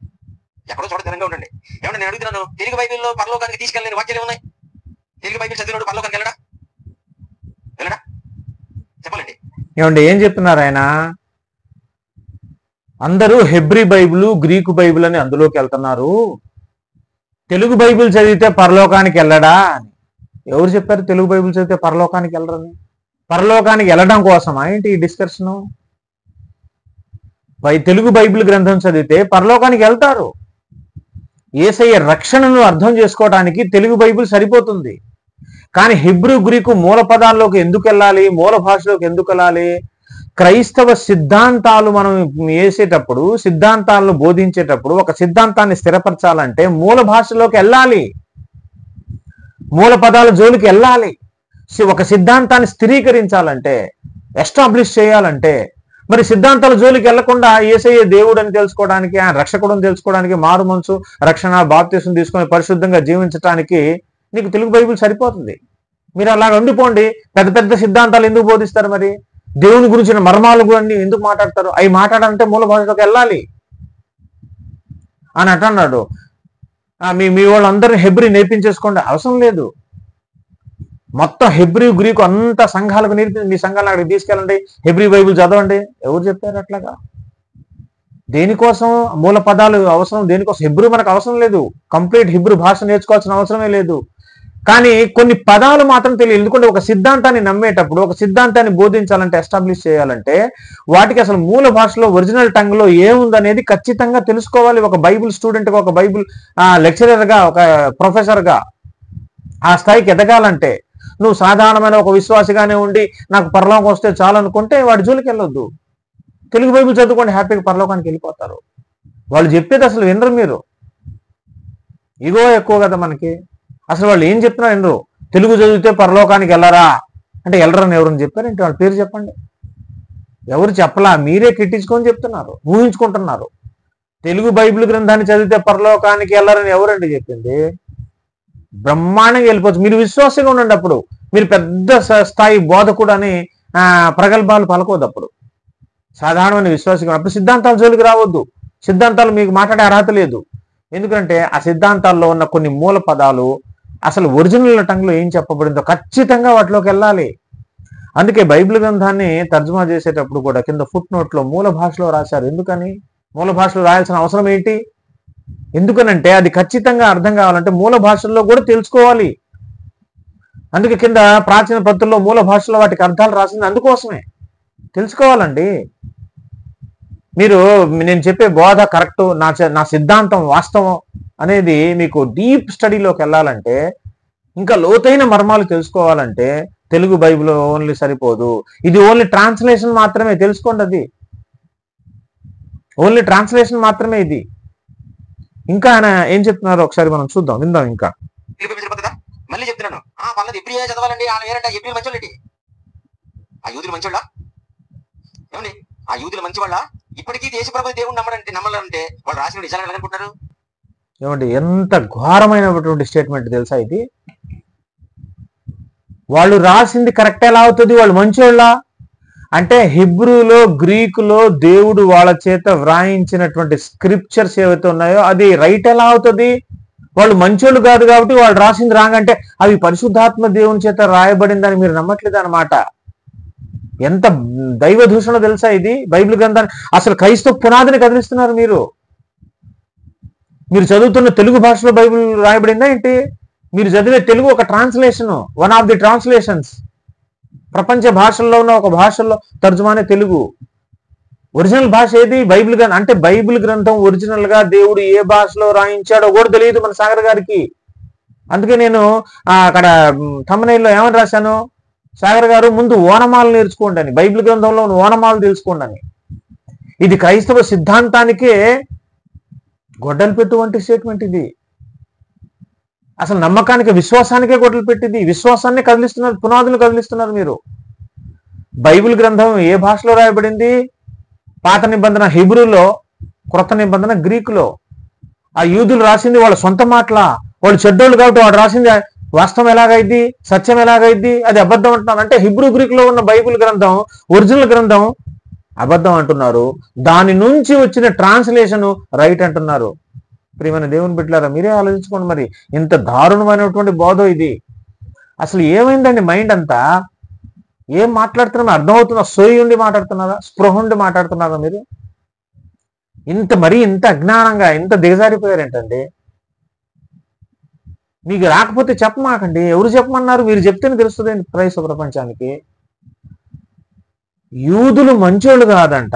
ఎక్కడో చోట స్థిరంగా ఉండండి. ఏమన్నా నేను అడుగుతున్నాను, తెలుగు బైబిల్లో పరలోకానికి తీసుకెళ్ళలేని వాక్యాలు ఉన్నాయి? తెలుగు బైబిల్ చదివినోడు పరలోకానికి వెళ్ళడా? వెళ్ళడా? చెప్పాలండి. ఏమండి ఏం చెప్తున్నారు ఆయన? అందరూ హెబ్రీ బైబిల్, గ్రీకు బైబిల్ అని అందులోకి వెళ్తున్నారు. తెలుగు బైబిల్ చదివితే పరలోకానికి వెళ్ళడా అని ఎవరు చెప్పారు? తెలుగు బైబిల్ చదివితే పరలోకానికి వెళ్ళరని. పరలోకానికి వెళ్ళడం కోసమా ఏంటి ఈ డిస్కషను? తెలుగు బైబిల్ గ్రంథం చదివితే పరలోకానికి వెళ్తారు. యేసయ్య రక్షణను అర్థం చేసుకోవడానికి తెలుగు బైబిల్ సరిపోతుంది. కానీ హిబ్రూ గ్రీకు మూల పదాల్లోకి ఎందుకు వెళ్ళాలి, మూల భాషలోకి ఎందుకు వెళ్ళాలి? క్రైస్తవ సిద్ధాంతాలు మనం వేసేటప్పుడు, సిద్ధాంతాలను బోధించేటప్పుడు ఒక సిద్ధాంతాన్ని స్థిరపరచాలంటే మూల భాషలోకి వెళ్ళాలి, మూల పదాల జోలికి వెళ్ళాలి. ఒక సిద్ధాంతాన్ని స్థిరీకరించాలంటే, ఎస్టాబ్లిష్ చేయాలంటే, మరి సిద్ధాంతాల జోలికి వెళ్లకుండా యేసయ్య దేవుడు అని తెలుసుకోవడానికి, ఆయన రక్షకుడు అని తెలుసుకోవడానికి, మారు మనసు, రక్షణ, బాప్తిసం తీసుకొని పరిశుద్ధంగా జీవించడానికి నీకు తెలుగు బైబిల్ సరిపోతుంది. మీరు అలాగ ఉండిపోండి. పెద్ద పెద్ద సిద్ధాంతాలు ఎందుకు బోధిస్తారు? మరి దేవుని గురించిన మర్మాలు అన్ని ఎందుకు మాట్లాడతారు? అవి మాట్లాడాలంటే మూల భాషలోకి వెళ్ళాలి అని అన్నాడు. మీ వాళ్ళందరినీ హెబ్రీ నేర్పించేసుకోండి, అవసరం లేదు. మొత్తం హెబ్రీ గ్రీకు అంత సంఘాలకు నేర్పి మీ సంఘాలను అక్కడికి తీసుకెళ్ళండి, హెబ్రీ బైబిల్ చదవండి. ఎవరు చెప్పారు అట్లాగా? దేనికోసం మూల పదాలు అవసరం? దేనికోసం? హెబ్రూ మనకు అవసరం లేదు, కంప్లీట్ హెబ్రూ భాష నేర్చుకోవాల్సిన అవసరమే లేదు. కానీ కొన్ని పదాలు మాత్రం తెలియదు. ఎందుకంటే ఒక సిద్ధాంతాన్ని నమ్మేటప్పుడు, ఒక సిద్ధాంతాన్ని బోధించాలంటే, ఎస్టాబ్లిష్ చేయాలంటే వాటికి అసలు మూల భాషలో ఒరిజినల్ టంగ్ లో ఏముందనేది ఖచ్చితంగా తెలుసుకోవాలి. ఒక బైబిల్ స్టూడెంట్ గా, ఒక బైబిల్ లెక్చరర్ గా, ఒక ప్రొఫెసర్ గా ఆ స్థాయికి ఎదగాలంటే, నువ్వు సాధారణమైన ఒక విశ్వాసిగానే ఉండి నాకు పరలోకం వస్తే చాలు అనుకుంటే వాడి జోలికి వెళ్ళొద్దు. తెలుగు బైబిల్ చదువుకోండి, హ్యాపీగా పరలోకానికి వెళ్ళిపోతారు. వాళ్ళు చెప్పేది అసలు వినరు. మీరు ఇగో ఎక్కువ కదా మనకి. అసలు వాళ్ళు ఏం చెప్తున్నారు వినరు. తెలుగు చదివితే పరలోకానికి వెళ్ళరా అంటే వెళ్ళరని ఎవరని చెప్పారంటే వాళ్ళ పేరు చెప్పండి. ఎవరు చెప్పలా, మీరే కిట్టించుకొని చెప్తున్నారు, ఊహించుకుంటున్నారు. తెలుగు బైబిల్ గ్రంథాన్ని చదివితే పరలోకానికి వెళ్ళరని ఎవరండి చెప్పింది? బ్రహ్మాండంగా వెళ్ళిపోవచ్చు. మీరు విశ్వాసంగా ఉండండి. అప్పుడు మీరు పెద్ద స్థాయి బోధకుడు అని ప్రగల్భాలు పలకవద్దు. అప్పుడు సాధారణమైన విశ్వాసంగా అప్పుడు సిద్ధాంతాల జోలికి రావద్దు. సిద్ధాంతాలు మీకు మాట్లాడే అర్హత లేదు. ఎందుకంటే ఆ సిద్ధాంతాల్లో ఉన్న కొన్ని మూల పదాలు అసలు ఒరిజినల్ టంగ్లో ఏం చెప్పబడిందో ఖచ్చితంగా వాటిలోకి వెళ్ళాలి. అందుకే బైబిల్ గ్రంథాన్ని తర్జుమా చేసేటప్పుడు కూడా కింద ఫుట్ నోట్లో మూల భాషలో రాశారు. ఎందుకని మూల భాషలో రాయాల్సిన అవసరం ఏంటి? ఎందుకనంటే అది ఖచ్చితంగా అర్థం కావాలంటే మూల భాషల్లో కూడా తెలుసుకోవాలి. అందుకే కింద ప్రాచీన పత్రుల్లో మూల భాషలో వాటికి అర్థాలు రాసింది అందుకోసమే. తెలుసుకోవాలండి. నేను చెప్పే బోధ కరెక్ట్, నా సిద్ధాంతం వాస్తవం అనేది మీకు డీప్ స్టడీలోకి వెళ్ళాలంటే, ఇంకా లోతైన మర్మాలు తెలుసుకోవాలంటే తెలుగు బైబిల్ ఓన్లీ సరిపోదు. ఇది ఓన్లీ ట్రాన్స్లేషన్ మాత్రమే. తెలుసుకోండి, అది ఓన్లీ ట్రాన్స్లేషన్ మాత్రమే. ఇది ఇంకా ఆయన ఏం చెప్తున్నారో ఒకసారి మనం చూద్దాం, విందాం. ఇంకా మళ్ళీ చెప్తున్నాను, వాళ్ళది ఎబ్రియా చదవాలండి. ఎబ్రియల్ మంచోళ్ళండి. ఆ యూదులు మంచోళ్ళ? ఏమండి, ఆ యూదులు మంచి వాళ్ళ? ఇప్పటికీ యేసుప్రభు దేవుడు నమ్మాలంటే వాళ్ళు రాసిన నిజాలు ఎలాగనుకుంటున్నారు? ఏమండి, ఎంత ఘోరమైనటువంటి స్టేట్మెంట్ తెలుసా ఇది? వాళ్ళు రాసింది కరెక్ట్ ఎలా అవుతుంది? వాళ్ళు మంచోళ్ళ అంటే హిబ్రూలో, గ్రీకులో దేవుడు వాళ్ళ చేత వ్రాయించినటువంటి స్క్రిప్చర్స్ ఏవైతే ఉన్నాయో అది రైట్ ఎలా అవుతుంది? వాళ్ళు మంచోళ్ళు కాదు కాబట్టి వాళ్ళు రాసింది రాంగ్ అంటే అవి పరిశుద్ధాత్మ దేవుని చేత రాయబడిందని మీరు నమ్మట్లేదు అనమాట. ఎంత దైవ దూషణ తెలుసా ఇది? బైబిల్ గ్రంథాన్ని అసలు క్రైస్తవ పునాదిని కదిలిస్తున్నారు మీరు. మీరు చదువుతున్న తెలుగు భాషలో బైబిల్ రాయబడిందా ఏంటి? మీరు చదివే తెలుగు ఒక translation, one of the translations. ప్రపంచ భాషల్లో ఉన్న ఒక భాషల్లో తర్జుమానే తెలుగు. ఒరిజినల్ భాష ఏది? బైబిల్ గ్రంథం. అంటే బైబిల్ గ్రంథం ఒరిజినల్ గా దేవుడు ఏ భాషలో రాయించాడో కూడా తెలియదు మన సాగర్ గారికి. అందుకే నేను అక్కడ thumbnail-లో ఏమని రాశాను, సాగర్ గారు ముందు ఓనమాలు నేర్చుకోండి అని, బైబిల్ గ్రంథంలో ఓనమాలు తెలుసుకోండి అని. ఇది క్రైస్తవ సిద్ధాంతానికే గొడ్డలు పెట్టువంటి స్టేట్మెంట్ ఇది. అసలు నమ్మకానికి, విశ్వాసానికే గొడ్డలు పెట్టింది. విశ్వాసాన్ని కదిలిస్తున్నారు, పునాదులు కదిలిస్తున్నారు మీరు. బైబిల్ గ్రంథం ఏ భాషలో రాయబడింది? పాత నిబంధన హీబ్రూలో, క్రొత్త నిబంధన గ్రీకులో. ఆ యూదులు రాసింది వాళ్ళ సొంత మాటల, వాళ్ళు చెడ్డోళ్ళు కాబట్టి వాడు రాసింది వాస్తవం ఎలాగైద్ది, సత్యం ఎలాగైద్ది, అది అబద్ధం అంటున్నారు. అంటే హిబ్రూ గ్రీకులో ఉన్న బైబిల్ గ్రంథం, ఒరిజినల్ గ్రంథం అబద్ధం అంటున్నారు. దాని నుంచి వచ్చిన ట్రాన్స్లేషన్ రైట్ అంటున్నారు. ప్రియమైన దేవుని బిడ్డలారా, మీరే ఆలోచించుకోండి. మరి ఇంత దారుణమైనటువంటి బోధ ఇది. అసలు ఏమైందండి మైండ్ అంతా? ఏం మాట్లాడుతున్నా అర్థమవుతుందా? సోయి ఉండి మాట్లాడుతున్నారా? స్పృహ ఉండి మాట్లాడుతున్నారా మీరు? ఇంత అజ్ఞానంగా ఇంత దిగజారిపోయారేంటండి? మీకు రాకపోతే చెప్పమాకండి. ఎవరు చెప్పమన్నారు? మీరు చెప్తేనే తెలుస్తుంది క్రైస్తవ ప్రపంచానికి. యూదులు మంచోళ్ళు కాదంట.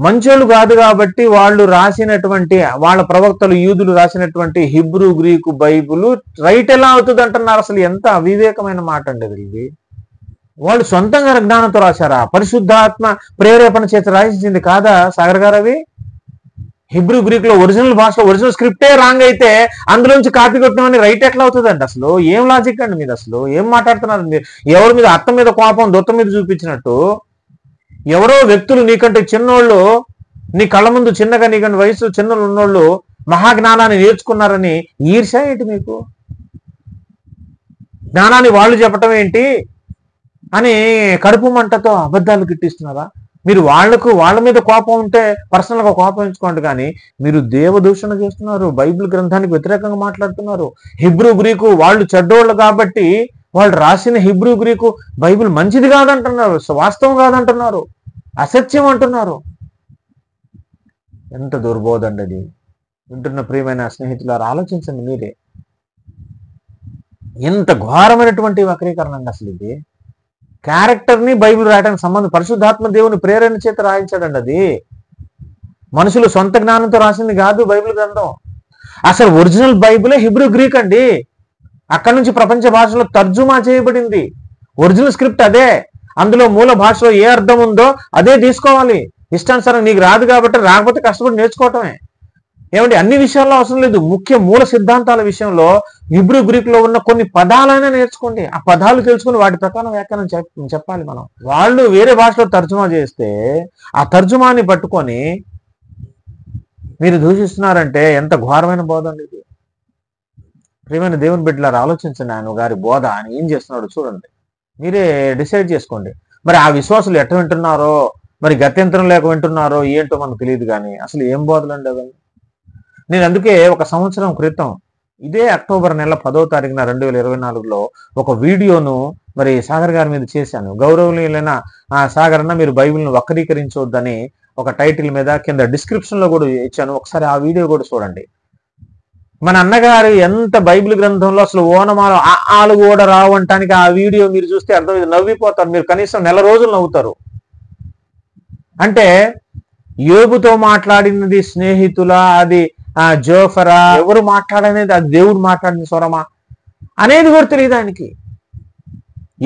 మంచోళ్ళు కాదు కాబట్టి వాళ్ళు రాసినటువంటి, వాళ్ళ ప్రవక్తలు యూదులు రాసినటువంటి హిబ్రూ గ్రీకు బైబుల్ రైట్ ఎలా అవుతుంది అంటున్నారు. అసలు ఎంత అవివేకమైన మాట అండి ఇది. వాళ్ళు సొంతంగా జ్ఞానంతో రాశారా? పరిశుద్ధాత్మ ప్రేరేపణ చేత రాసింది కాదా సాగర్ గారు? అవి హిబ్రూ గ్రీక్ లో ఒరిజినల్ భాషలో ఒరిజినల్ స్క్రిప్టే రాంగ్ అయితే అందులోంచి కాపీ కొట్టినామని రైట్ ఎట్లా అవుతుందండి? అసలు ఏం లాజిక్ అండి మీరు? అసలు ఏం మాట్లాడుతున్నారు మీరు? ఎవరి మీద అత్త మీద కోపం దొత్త మీద చూపించినట్టు, ఎవరో వ్యక్తులు నీకంటే చిన్నోళ్ళు, నీ కళ్ళ ముందు చిన్నగా నీకంటే వయసు చిన్నోళ్ళు ఉన్నోళ్ళు మహాజ్ఞానాన్ని నేర్చుకున్నారని ఈర్ష్య ఏంటి మీకు? జ్ఞానాన్ని వాళ్ళు చెప్పటం ఏంటి అని కడుపు మంటతో అబద్ధాలు గిట్టిస్తున్నారా? మీరు వాళ్ళ మీద కోపం ఉంటే పర్సనల్ గా కోపం ఉంచుకోండి, కానీ మీరు దేవదూషణ చేస్తున్నారు, బైబిల్ గ్రంథానికి వ్యతిరేకంగా మాట్లాడుతున్నారు. హిబ్రూ గ్రీకు వాళ్ళు చెడ్డోళ్ళు కాబట్టి వాళ్ళు రాసిన హిబ్రూ గ్రీకు బైబిల్ మంచిది కాదంటున్నారు, వాస్తవం కాదంటున్నారు, అసత్యం అంటున్నారు. ఎంత దుర్బోధండి అది. వింటున్న ప్రియమైన స్నేహితులారా, ఆలోచించండి మీరే. ఎంత ఘోరమైనటువంటి వక్రీకరణ అండి అసలు ఇది. క్యారెక్టర్ని బైబిల్ రాయడానికి సంబంధం, పరిశుద్ధాత్మ దేవుని ప్రేరణ చేత రాయించాడండి అది. మనుషులు సొంత జ్ఞానంతో రాసింది కాదు బైబిల్ గ్రంథం. అసలు ఒరిజినల్ బైబిలే హిబ్రూ గ్రీక్ అండి. అక్కడి నుంచి ప్రపంచ భాషలో తర్జుమా చేయబడింది. ఒరిజినల్ స్క్రిప్ట్ అదే. అందులో మూల భాషలో ఏ అర్థం ఉందో అదే తీసుకోవాలి. ఇష్టానుసారం నీకు రాదు కాబట్టి, రాకపోతే కష్టపడి నేర్చుకోవటమే. ఏమంటే అన్ని విషయాల్లో అవసరం లేదు. ముఖ్య మూల సిద్ధాంతాల విషయంలో హిబ్రూ గ్రీక్ లో ఉన్న కొన్ని పదాలైనా నేర్చుకోండి. ఆ పదాలు తెలుసుకుని వాటి ప్రకారం వ్యాఖ్యానం చెప్పాలి మనం. వాళ్ళు వేరే భాషలో తర్జుమా చేస్తే ఆ తర్జుమాని పట్టుకొని మీరు దూషిస్తున్నారంటే ఎంత ఘోరమైన బోధ అండి ఇది. ప్రియమైన దేవుని బిడ్డలారా, ఆలోచించండి. ఆయన గారి బోధ ఆయన ఏం చేస్తున్నాడో చూడండి, మీరే డిసైడ్ చేసుకోండి. మరి ఆ విశ్వాసులు ఎట్ట వింటున్నారో, మరి గత్యంతరం లేక వింటున్నారో ఏంటో మనకు తెలియదు, కానీ అసలు ఏం బోధలండి అవన్నీ. నేను అందుకే ఒక సంవత్సరం క్రితం ఇదే అక్టోబర్ నెల 10వ తారీఖున 2024లో ఒక వీడియోను మరి సాగర్ గారి మీద చేశాను. గౌరవనీయులైన సాగర్ అన్న, మీరు బైబిల్ను వక్రీకరించవద్దని ఒక టైటిల్ మీద కింద డిస్క్రిప్షన్ లో కూడా ఇచ్చాను. ఒకసారి ఆ వీడియో కూడా చూడండి. మన అన్నగారు ఎంత బైబిల్ గ్రంథంలో అసలు ఓనమాలు ఆలు కూడా రావంటానికి ఆ వీడియో మీరు చూస్తే అర్థమైంది. నవ్విపోతారు మీరు, కనీసం నెల రోజులు నవ్వుతారు. అంటే యోబుతో మాట్లాడినది స్నేహితుల, అది జోఫరా, ఎవరు మాట్లాడనేది అది దేవుడు మాట్లాడిన స్వరమా అనేది కూడా తెలియదు ఆయనకి.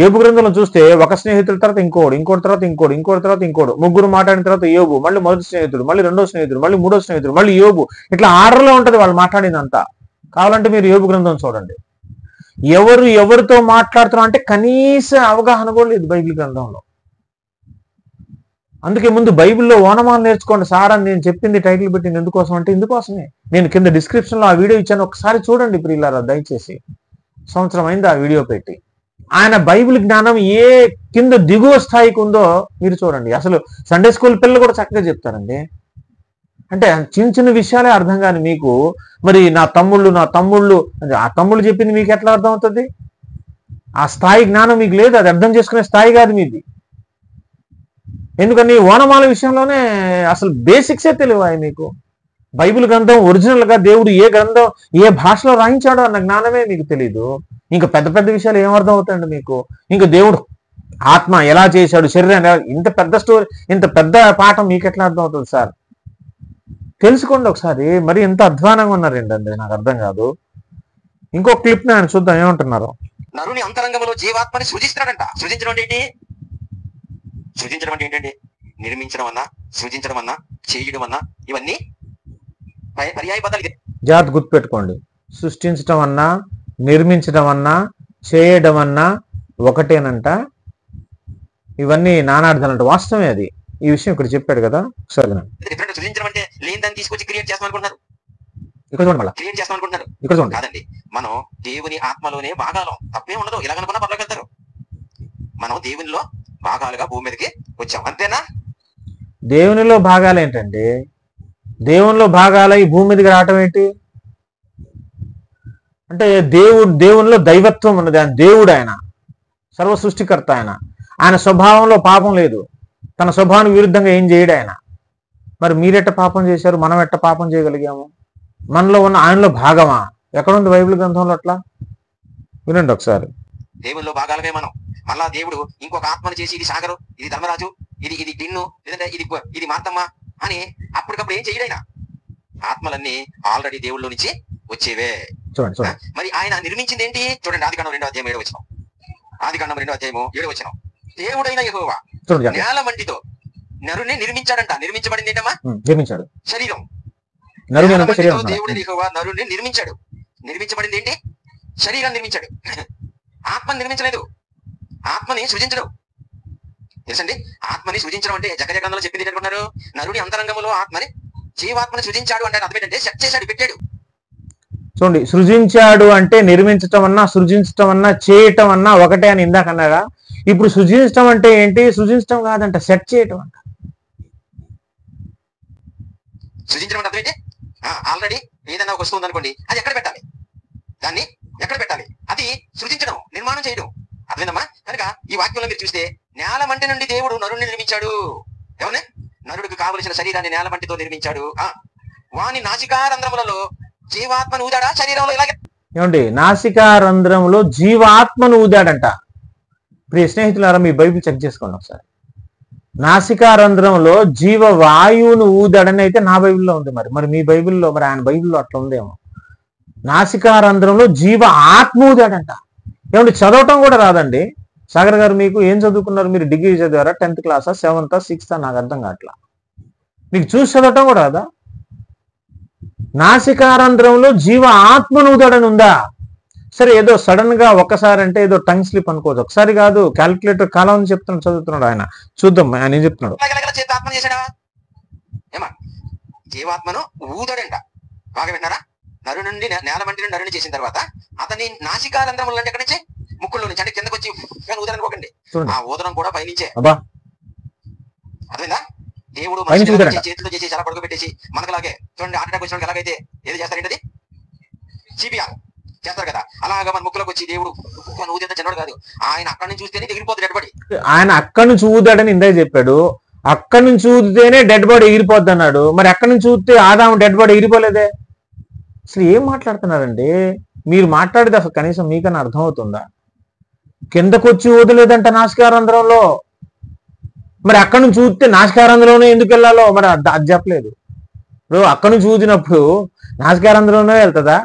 యోబు గ్రంథంలో చూస్తే ఒక స్నేహితుల తర్వాత ఇంకోడు, ఇంకోటి తర్వాత ఇంకోడు, ఇంకోటి తర్వాత ఇంకోడు, ముగ్గురు మాట్లాడిన తర్వాత యోబు, మళ్ళీ మొదటి స్నేహితుడు, మళ్ళీ రెండో స్నేహితుడు, మళ్ళీ మూడో స్నేహితుడు, మళ్ళీ యోబు, ఇట్లా ఆర్డర్లో ఉంటది వాళ్ళు మాట్లాడిందంతా. కావాలంటే మీరు యోబు గ్రంథం చూడండి. ఎవరితో మాట్లాడుతున్నా అంటే కనీస అవగాహన కూడా లేదు బైబిల్ గ్రంథంలో. అందుకే ముందు బైబిల్లో ఓనమాలు నేర్చుకోండి సార్ అని నేను చెప్పింది, టైటిల్ పెట్టింది ఎందుకోసం అంటే ఇందుకోసమే. నేను కింద డిస్క్రిప్షన్ లో ఆ వీడియో ఇచ్చాను, ఒకసారి చూడండి ప్రియులారా దయచేసి. సంవత్సరం అయింది ఆ వీడియో పెట్టి. ఆయన బైబిల్ జ్ఞానం ఏ కింద దిగువ స్థాయికి ఉందో మీరు చూడండి. అసలు సండే స్కూల్ పిల్లలు కూడా చక్కగా చెప్తారండి. అంటే చిన్న చిన్న విషయాలే అర్థం కాని మీకు, మరి నా తమ్ముళ్ళు ఆ తమ్ముళ్ళు చెప్పింది మీకు ఎట్లా అర్థం అవుతుంది? ఆ స్థాయి జ్ఞానం మీకు లేదు, అది అర్థం చేసుకునే స్థాయి కాదు మీది. ఎందుకని ఓనమాల విషయంలోనే అసలు బేసిక్సే తెలివాయి మీకు. బైబిల్ గ్రంథం ఒరిజినల్ గా దేవుడు ఏ గ్రంథం ఏ భాషలో రాయించాడో అన్న జ్ఞానమే మీకు తెలీదు. ఇంకా పెద్ద పెద్ద విషయాలు ఏమర్థం అవుతాయండి మీకు? ఇంకా దేవుడు ఆత్మ ఎలా చేశాడు, శరీరం ఇంత పెద్ద స్టోరీ, ఇంత పెద్ద పాఠం మీకు ఎట్లా అర్థం అవుతుంది సార్? తెలుసుకోండి ఒకసారి. మరి ఇంత అధ్వానంగా ఉన్నారేంటండి, నాకు అర్థం కాదు. ఇంకో క్లిప్ నేను చూద్దాం ఏమంటున్నారు. నరుని అంతరంగంలో జీవాత్మని సృజిస్తున్నాడంట. సృజించడం అంటే ఏంటి? సృజించడం అంటే ఏంటండి? నిర్మించడం అన్నా, సృజించడం అన్నా, చేయడం అన్నా, ఇవన్నీ పర్యాయ పదాలు. జాగ్రత్త గుర్తుపెట్టుకోండి. సృష్టించడం అన్నా, నిర్మించడం అన్నా, చేయడం అన్నా ఒకటేనంట. ఇవన్నీ నానార్థాలంట. వాస్తవమే అది. ఈ విషయం ఇక్కడ చెప్పాడు కదా. సరే, సృజించడం అంటే లేని దాన్ని తీసుకొచ్చి క్రియేట్ చేస్తాం అనుకుంటున్నారు. ఇక్కడ చూడండి, మళ్ళీ క్రియేట్ చేస్తాం అనుకుంటున్నారు. ఇక్కడ చూడండి. కాదండి, మనం దేవుని ఆత్మలోనే భాగాలం. తప్పే ఉండదు. ఇలాగనుకున్నా పర్లోకి వెళ్తారు. మనం దేవునిలో భాగాలుగా భూమి మీదకి వచ్చాం, అంతేనా? దేవునిలో భాగాలు ఏంటండి? దేవునిలో భాగాలు ఈ భూమి మీదకి రావటం ఏంటి అంటే, దేవునిలో దైవత్వం ఉన్నది. ఆయన దేవుడు, ఆయన సర్వ సృష్టికర్త. ఆయన స్వభావంలో పాపం లేదు. తన స్వభావానికి విరుద్ధంగా ఏం చేయడు ఆయన. మరి మీరెట్ట పాపం చేశారు, మనం ఎట్ట పాపం చేయగలిగాము? మనలో ఉన్న ఆయనలో భాగమా? ఎక్కడుంది బైబిల్ గ్రంథంలో అట్లా? వినండి ఒకసారి. దేవునిలో భాగాలమే మనం. మళ్ళా దేవుడు ఇంకొక ఆత్మను చేసి, ఇది సాగరు, ఇది ధర్మరాజు, ఇది టిన్ను, లేదంటే ఇది మార్తమ్మ అని అప్పటికప్పుడు ఏం చేయడైనా. ఆత్మలన్నీ ఆల్రెడీ దేవుళ్ళ నుంచి వచ్చేవే. చూడండి. మరి ఆయన నిర్మించింది ఏంటి? చూడండి, ఆదికాండం 2వ అధ్యాయం 7వ వచనం. ఆదికాండం 2వ అధ్యాయము 7వ వచనం. దేవుడైన యెహోవా నేల మంటితో నరుని నిర్మించాడంట. నిర్మించబడింది ఏంటమ్మా? నిర్మించాడు. శరీరం. దేవుడైన యెహోవా నరుని నిర్మించాడు. నిర్మించబడింది ఏంటి? శరీరం నిర్మించాడు. ఆత్మని నిర్మించలేదు. ఆత్మని సృజించడు. తెలుసండి, ఆత్మని సృజించడం అంటే జకర్యా గ్రంథంలో చెప్పింది ఏంటంటున్నారు? నరుని అంతరంగంలో ఆత్మని, జీవాత్మని సృజించాడు అంటే అర్థం ఏంటంటే సెట్ చేశాడు, పెట్టాడు. చూడండి, సృజించాడు అంటే నిర్మించటం అన్నా, సృజించటం అన్నా, చేయటం అన్నా ఒకటే అని ఇందాక అన్నారా? ఇప్పుడు సృజించటం అంటే ఏంటి? సృజించటం కాదంట, సెట్ చేయటం అంట. సృజించడం అంటే అర్థం ఏంటి? ఆల్రెడీ ఏదైనా ఒక వస్తువు ఉందనుకోండి, అది ఎక్కడ పెట్టాలి, దాన్ని ఎక్కడ పెట్టాలి, అది సృజించడం, నిర్మాణం చేయడం. అర్థమైందమ్మా? కనుక ఈ వాక్యంలో మీరు చూస్తే నేల మంటి నుండి దేవుడు నరుని నిర్మించాడు. ఎవరిని? నరుడికి కావలసిన శరీరాన్ని నేల మంటితో నిర్మించాడు. వాని నాసికారంధ్రములలో జీవాత్మను ఊదాడా? శరీరంలో ఇలాగే. ఏమండి, నాసికారంధ్రంలో జీవాత్మను ఊదాడంట. ప్రియ స్నేహితులారా, మీ బైబిల్ చెక్ చేసుకోండి ఒకసారి. నాసికారంధ్రంలో జీవ వాయువును ఊదాడని అయితే నా బైబిల్లో ఉంది. మరి మీ బైబిల్లో, మరి ఆయన బైబిల్లో అట్లా ఉందేమో. నాసికారంధ్రంలో జీవ ఆత్మ ఊదాడంట. ఏమండి, చదవటం కూడా రాదండి? సాగర్ గారు, మీకు ఏం చదువుకున్నారు? మీరు డిగ్రీ చదివారా? 10th క్లాసా, 7th, 6th? నాకు అర్థం కావట్లా. మీకు చూసి చదవటం కూడా రాదా? నాసికారంధ్రంలో జీవ ఆత్మను ఊదాడని ఉందా? సరే, ఏదో సడన్ గా ఒక్కసారి అంటే ఏదో టంగ్ స్లిప్ అనుకోవచ్చు. ఒకసారి కాదు, క్యాల్కులేటర్ కాలం చెప్తున్నాడు, చదువుతున్నాడు ఆయన. చూద్దాం ఆయన ఏం చెప్తున్నాడు. ఆత్మ చేశాడా? ఏమా జీవాత్మను ఊదాడంట. బాగా విన్నారా? నరు నుండి, నేల మంటి నుండి నరుని చేసిన తర్వాత అతని నాసికారంధ్రములు అంటే ఎక్కడి నుంచి? ముక్కుల్లో నుంచి. అంటే కిందకు వచ్చి ఊదరనుకోకండి, ఆ ఊదరం కూడా పైనుంచే. అర్థమైందా? దేవుడు చేతితో చేసి చాలా పడుకోబెట్టేసి మనకులాగే చూడండి, హార్ట్ అటాక్ వచ్చిన ఎలాగైతే ఏది చేస్తారంటే సిపిఆర్ చేస్తారు కదా, అలాగా మన ముక్కులోకి వచ్చి దేవుడు ఊదేంత చిన్నవాడు కాదు. ఆయన అక్కడి నుంచి చూస్తేనే ఎగిరిపోతుంది డెడ్ బాడీ. ఆయన అక్కడి నుంచి ఊదాడని ఇందాక చెప్పాడు. అక్కడి నుంచి ఊదితేనే డెడ్ బాడీ ఎగిరిపోద్ది అన్నాడు. మరి అక్కడి నుంచి ఊదితే ఆదాము డెడ్ బాడీ ఎగిరిపోలేదే. అసలు ఏం మాట్లాడుతున్నారండి మీరు? మాట్లాడేది అసలు కనీసం మీకన్నా అర్థమవుతుందా? కిందకొచ్చి ఊదలేదంట నాసికారంధ్రంలో. మరి అక్కడి నుంచి ఊదితే నాసికారంధ్రంలోనే ఎందుకు వెళ్ళాలో మరి అది చెప్పలేదు. ఇప్పుడు అక్కడి నుంచి ఊదినప్పుడు నాసికారంధ్రంలోనే వెళ్తుందా?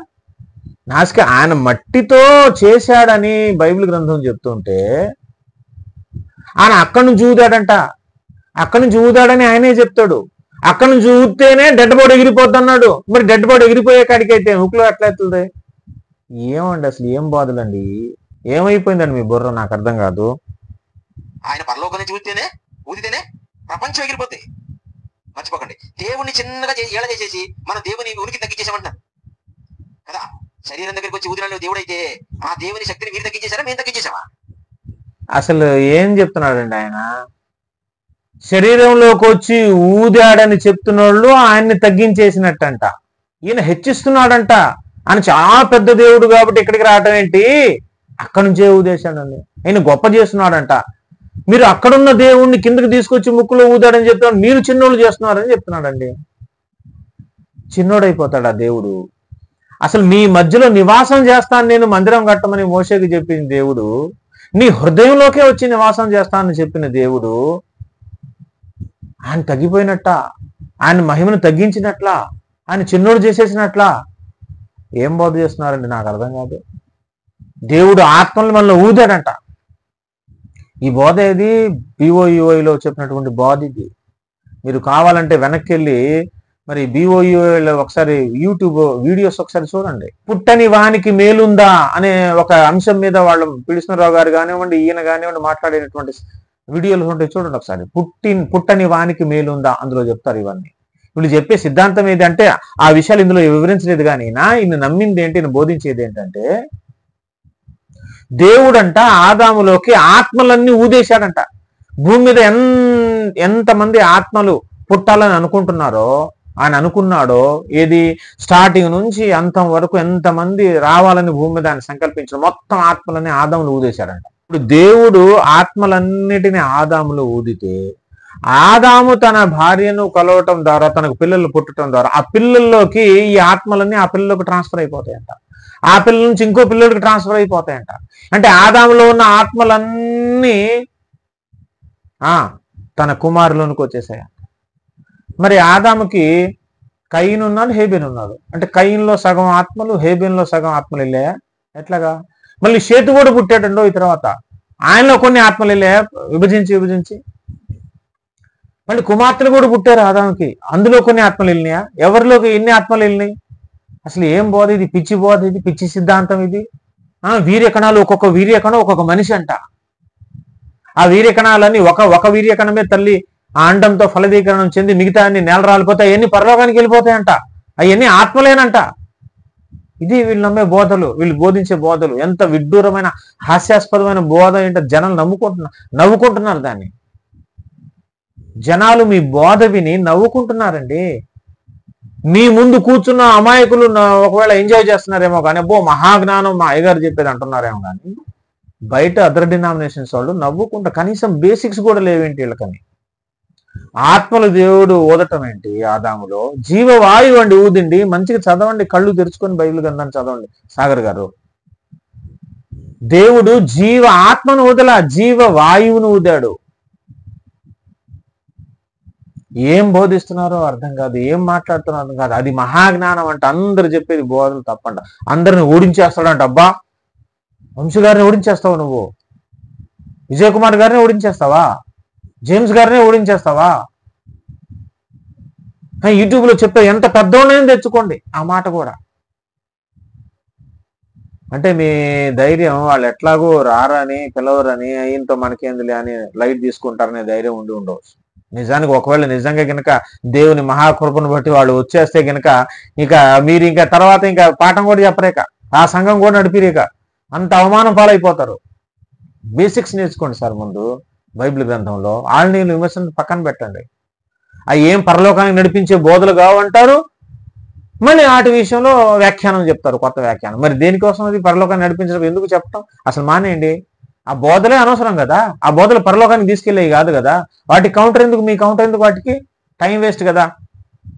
ఆయన మట్టితో చేశాడని బైబిల్ గ్రంథం చెప్తుంటే ఆయన అక్కడి నుంచి ఊదాడంట. అక్కడి నుంచి ఊదాడని ఆయనే చెప్తాడు. అక్కడి నుంచి ఊదితేనే డెడ్ బాడీ ఎగిరిపోద్ది అన్నాడు. మరి డెడ్ బాడీ ఎగిరిపోయే కాడికైతే ముక్కులో ఎట్లా అవుతుంది? ఏమండి అసలు, ఏం బాధలండి? ఏమైపోయిందండి మీ బుర్ర? నాకు అర్థం కాదు. ఆయన పరలోకం నుంచి ఊదితేనే ప్రపంచం ఎగిరిపోతాయి. మర్చిపోకండి, దేవుణ్ణి చిన్నగా ఏళ చేసేసి మనం దేవుని ఉనికి తగ్గించేసామంటున్నారు కదా. శరీరం దగ్గరికి వచ్చి ఊదిన దేవుడు అయితే ఆ దేవుని శక్తిని మీరు తగ్గించేశారా, మేము తగ్గించేసామా? అసలు ఏం చెప్తున్నాడండి ఆయన? శరీరంలోకి వచ్చి ఊదాడని చెప్తున్నోళ్ళు ఆయన్ని తగ్గించేసినట్టంట. ఈయన హెచ్చిస్తున్నాడంట. ఆయన చాలా పెద్ద దేవుడు కాబట్టి ఇక్కడికి రావటం ఏంటి? అక్కడి నుంచే ఊదేశాడండి. ఆయన గొప్ప చేస్తున్నాడంట. మీరు అక్కడున్న దేవుణ్ణి కిందకి తీసుకొచ్చి ముక్కులో ఊదాడని చెప్తున్నాడు. మీరు చిన్నోళ్ళు చేస్తున్నారని చెప్తున్నాడండి. చిన్నోడైపోతాడు ఆ దేవుడు. అసలు మీ మధ్యలో నివాసం చేస్తాను నేను, మందిరం కట్టమని మోషేకి చెప్పింది దేవుడు. నీ హృదయంలోకే వచ్చి నివాసం చేస్తానని చెప్పిన దేవుడు ఆయన తగ్గిపోయినట్ట, ఆయన మహిమను తగ్గించినట్లా, ఆయన చిన్నోడు చేసేసినట్లా ఏం బోధ చేస్తున్నారండి? నాకు అర్థం కాదు. దేవుడు ఆత్మలు మనలో ఊదాడంట. ఈ బోధ ఏది? BOUIలో చెప్పినటువంటి బోధ ఇది. మీరు కావాలంటే వెనక్కి వెళ్ళి మరి BOUIలో ఒకసారి యూట్యూబ్ వీడియోస్ ఒకసారి చూడండి. పుట్టని వానికి మేలుందా అనే ఒక అంశం మీద వాళ్ళు పిడిసినరావు గారు కానివ్వండి, ఈయన కానివ్వండి మాట్లాడేటువంటి వీడియోలు ఉంటాయి, చూడండి ఒకసారి. పుట్టని వానికి మేలుందా, అందులో చెప్తారు ఇవన్నీ. వీళ్ళు చెప్పే సిద్ధాంతం ఏంటంటే ఆ విషయాలు ఇందులో వివరించలేదు. కానీ ఈయన నమ్మింది ఏంటి, ఈయన బోధించేది ఏంటంటే దేవుడంట ఆదాములోకి ఆత్మలన్నీ ఊదేశాడంట. భూమి మీద ఎంతమంది ఆత్మలు పుట్టాలని అనుకుంటున్నారో, ఆయన అనుకున్నాడో, ఏది స్టార్టింగ్ నుంచి అంతం వరకు ఎంతమంది రావాలని భూమి మీద ఆయన సంకల్పించాడు, మొత్తం ఆత్మలని ఆదాములు ఊదేశాడంట. ఇప్పుడు దేవుడు ఆత్మలన్నిటిని ఆదాములు ఊదితే, ఆదాము తన భార్యను కలవటం ద్వారా, తనకు పిల్లలు పుట్టడం ద్వారా ఆ పిల్లల్లోకి ఈ ఆత్మలన్నీ ఆ పిల్లలకు ట్రాన్స్ఫర్ అయిపోతాయంట. ఆ పిల్లల నుంచి ఇంకో పిల్లడికి ట్రాన్స్ఫర్ అయిపోతాయంట. అంటే ఆదాములో ఉన్న ఆత్మలన్నీ తన కుమారులోనికి వచ్చేసాయంట. మరి ఆదాముకి కయీను ఉన్నాడు, హేబెను ఉన్నాడు. అంటే కయీన్లో సగం ఆత్మలు, హేబెన్లో సగం ఆత్మలు వెళ్ళాయా? ఎట్లాగా? మళ్ళీ షేతు కూడా పుట్టాడండో ఈ తర్వాత, ఆయనలో కొన్ని ఆత్మలు వెళ్ళాయా విభజించి. మళ్ళీ కుమార్తెలు కూడా పుట్టారు ఆదాముకి, అందులో కొన్ని ఆత్మలు వెళ్ళినాయా? ఎవరిలోకి ఎన్ని ఆత్మలు వెళ్ళినాయి? అసలు ఏం బోధ ఇది? పిచ్చి బోధ ఇది, పిచ్చి సిద్ధాంతం ఇది. వీర్యకణాలు, ఒక్కొక్క వీర్యకణం ఒక్కొక్క మనిషి అంట. ఆ వీర్యకణాలన్నీ ఒక వీర్యకణమే తల్లి ఆ అండంతో ఫలదీకరణం చెంది మిగతా అన్ని నేల రాలిపోతాయి, అవన్నీ పరలోకానికి వెళ్ళిపోతాయంట. అవన్నీ ఆత్మలేనంట. ఇది వీళ్ళు నమ్మే బోధలు, వీళ్ళు బోధించే బోధలు. ఎంత విడ్డూరమైన హాస్యాస్పదమైన బోధ ఏంటో జనాలు నవ్వుకుంటున్నారు దాన్ని. జనాలు మీ బోధ విని నవ్వుకుంటున్నారండి. మీ ముందు కూర్చున్న అమాయకులు ఒకవేళ ఎంజాయ్ చేస్తున్నారేమో కానీ, అబ్బో మహాజ్ఞానం మా అయ్యగారు చెప్పేది అంటున్నారేమో కానీ, బయట అదర్ డినామినేషన్స్ వాళ్ళు నవ్వుకుంటా, కనీసం బేసిక్స్ కూడా లేవేంటి వీళ్ళకని. ఆత్మలు దేవుడు ఊదటం ఏంటి? ఆదాములో జీవవాయువు అండి ఊదిండి. మంచిగా చదవండి, కళ్ళు తెరుచుకొని బైబిల్ గ్రంథాన్ని చదవండి సాగర్ గారు. దేవుడు జీవ ఆత్మను ఊదల, జీవ వాయువును ఊదాడు. ఏం బోధిస్తున్నారో అర్థం కాదు, ఏం మాట్లాడుతున్నారో అర్థం కాదు. అది మహాజ్ఞానం అంట. అందరు చెప్పేది బోధలు తప్పంట. అందరిని ఓడించేస్తాడంట. అబ్బా, వంశీ గారిని ఓడించేస్తావు నువ్వు, విజయ్ కుమార్ గారిని ఓడించేస్తావా, జేమ్స్ గారిని ఓడించేస్తావా? యూట్యూబ్లో చెప్పే ఎంత పెద్దోళ్ళని తెచ్చుకోండి ఆ మాట కూడా. అంటే మీ ధైర్యం వాళ్ళు ఎట్లాగో రారని, పిలవరని, ఆయనతో మనకేందులే అని లైట్ తీసుకుంటారనే ధైర్యం ఉండి ఉండవచ్చు. నిజానికి ఒకవేళ నిజంగా గనక దేవుని మహాకృపను బట్టి వాళ్ళు వచ్చేస్తే గనక ఇక మీరు ఇంకా తర్వాత ఇంకా పాఠం కూడా చెప్పరేక, ఆ సంఘం కూడా నడిపిరేక, అంత అవమానం పాలైపోతారు. బేసిక్స్ నేర్చుకోండి సార్ ముందు బైబిల్ గ్రంథంలో. ఆళ్ళని విమర్శను పక్కన పెట్టండి. అవి ఏం పరలోకానికి నడిపించే బోధలు కావంటారు, మళ్ళీ వాటి విషయంలో వ్యాఖ్యానం చెప్తారు, కొత్త వ్యాఖ్యానం. మరి దేనికోసం అది పరలోకాన్ని నడిపించడం ఎందుకు చెప్పటం? అసలు మానేయండి. ఆ బోధలే అనవసరం కదా, ఆ బోధలు పరలోకానికి తీసుకెళ్ళేవి కాదు కదా. వాటి కౌంటర్ ఎందుకు? మీ కౌంటర్ ఎందుకు? వాటికి టైం వేస్ట్ కదా.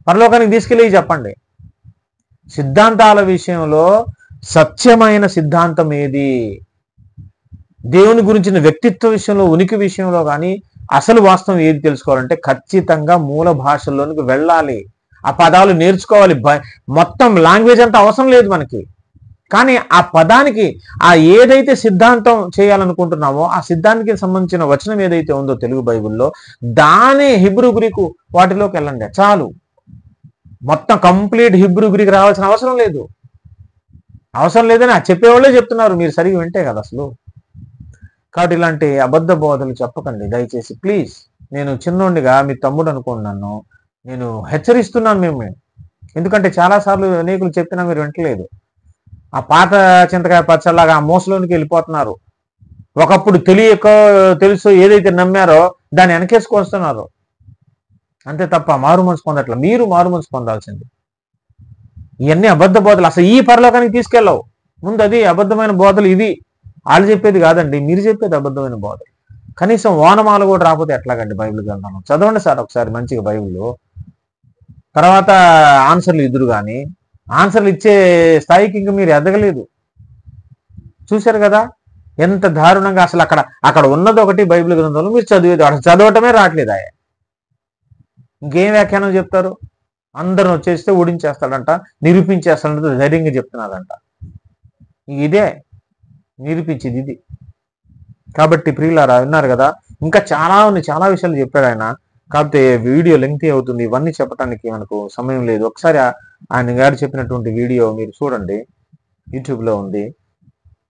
పరలోకానికి తీసుకెళ్ళేవి చెప్పండి. సిద్ధాంతాల విషయంలో సత్యమైన సిద్ధాంతం ఏది? దేవుని గురించిన వ్యక్తిత్వ విషయంలో, ఉనికి విషయంలో కానీ అసలు వాస్తవం ఏది తెలుసుకోవాలంటే ఖచ్చితంగా మూల భాషల్లోనికి వెళ్ళాలి. ఆ పదాలు నేర్చుకోవాలి. మొత్తం లాంగ్వేజ్ అంతా అవసరం లేదు మనకి. కానీ ఆ పదానికి, ఆ ఏదైతే సిద్ధాంతం చేయాలనుకుంటున్నామో ఆ సిద్ధాంతానికి సంబంధించిన వచనం ఏదైతే ఉందో తెలుగు బైబిల్లో, దాని హిబ్రూ గ్రీకు వాటిలోకి వెళ్ళండి చాలు. మొత్తం కంప్లీట్ హిబ్రూ గ్రీక్ రావాల్సిన అవసరం లేదు. అవసరం లేదని చెప్పేవాళ్ళే చెప్తున్నారు, మీరు సరిగ్గా వింటే కదా అసలు. కాబట్టి ఇలాంటి అబద్ధ బోధలు చెప్పకండి దయచేసి ప్లీజ్. నేను చిన్నోండిగా మీ తమ్ముడు అనుకున్నాను, నేను హెచ్చరిస్తున్నాను మేము. ఎందుకంటే చాలాసార్లు అనేకులు చెప్పినా మీరు వింటలేదు. ఆ పాత చింతకాయ పచ్చలాగా ఆ మోసలోనికి వెళ్ళిపోతున్నారు. ఒకప్పుడు తెలుసు ఏదైతే నమ్మారో దాన్ని వెనకేసుకొస్తున్నారు. అంతే తప్ప మారు మనసు పొందట్ల. మీరు మారు మనసు పొందాల్సింది. ఇవన్నీ అబద్ధ బోధలు అసలు ఈ పరలోకానికి తీసుకెళ్ళవు. ముందు అది అబద్ధమైన బోధలు ఇవి. వాళ్ళు చెప్పేది కాదండి, మీరు చెప్పేది అబద్ధమైన బోధలు. కనీసం ఓనమాల కూడా రాకపోతే ఎట్లాగండి బైబిల్ గ్రంథంలో? చదవండి సార్ ఒకసారి మంచిగా బైబిల్. తర్వాత ఆన్సర్లు ఇద్దరు కానీ ఆన్సర్లు ఇచ్చే స్థాయికి ఇంకా మీరు ఎదగలేదు. చూశారు కదా, ఎంత దారుణంగా అసలు అక్కడ ఉన్నది ఒకటి బైబిల్ గ్రంథంలో మీరు చదివేది అక్కడ చదవటమే రావట్లేదు ఆయన. ఇంకేం వ్యాఖ్యానం చెప్తారు? అందరం వచ్చేస్తే ఓడించేస్తాడంట, నిరూపించేస్తాడంట, ధైర్యంగా చెప్తున్నాడంట. ఇదే నిరూపించేది ఇది. కాబట్టి ప్రియులారా విన్నారు కదా, ఇంకా చాలా విషయాలు చెప్పాడు ఆయన. కాకపోతే వీడియో లెంగ్తీ అవుతుంది, ఇవన్నీ చెప్పడానికి మనకు సమయం లేదు. ఒకసారి ఆయన గారు చెప్పినటువంటి వీడియో మీరు చూడండి, యూట్యూబ్లో ఉంది.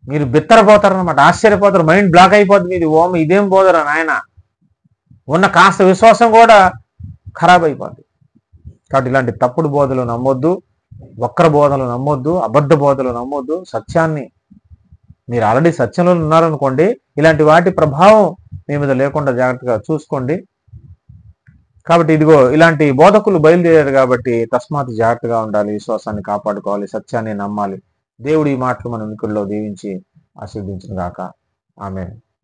మీరు బిత్తరపోతారు అనమాట, ఆశ్చర్యపోతారు, మైండ్ బ్లాక్ అయిపోతుంది. మీది ఇదేం బోధరా నాయన, ఉన్న కాస్త విశ్వాసం కూడా ఖరాబ్ అయిపోద్ది. కాబట్టి ఇలాంటి తప్పుడు బోధలు నమ్మొద్దు, వక్ర బోధలు నమ్మొద్దు, అబద్ధ బోధలు నమ్మొద్దు. సత్యాన్ని మీరు ఆల్రెడీ సత్యంలో ఉన్నారనుకోండి, ఇలాంటి వాటి ప్రభావం మీ మీద లేకుండా జాగ్రత్తగా చూసుకోండి. కాబట్టి ఇదిగో ఇలాంటి బోధకులు బయలుదేరారు కాబట్టి తస్మాత్ జాగ్రత్తగా ఉండాలి, విశ్వాసాన్ని కాపాడుకోవాలి, సత్యాన్ని నమ్మాలి. దేవుడి ఈ మాటలు మన వినికిడిలో దీవించి ఆశీర్వదించును గాక. ఆమేన్.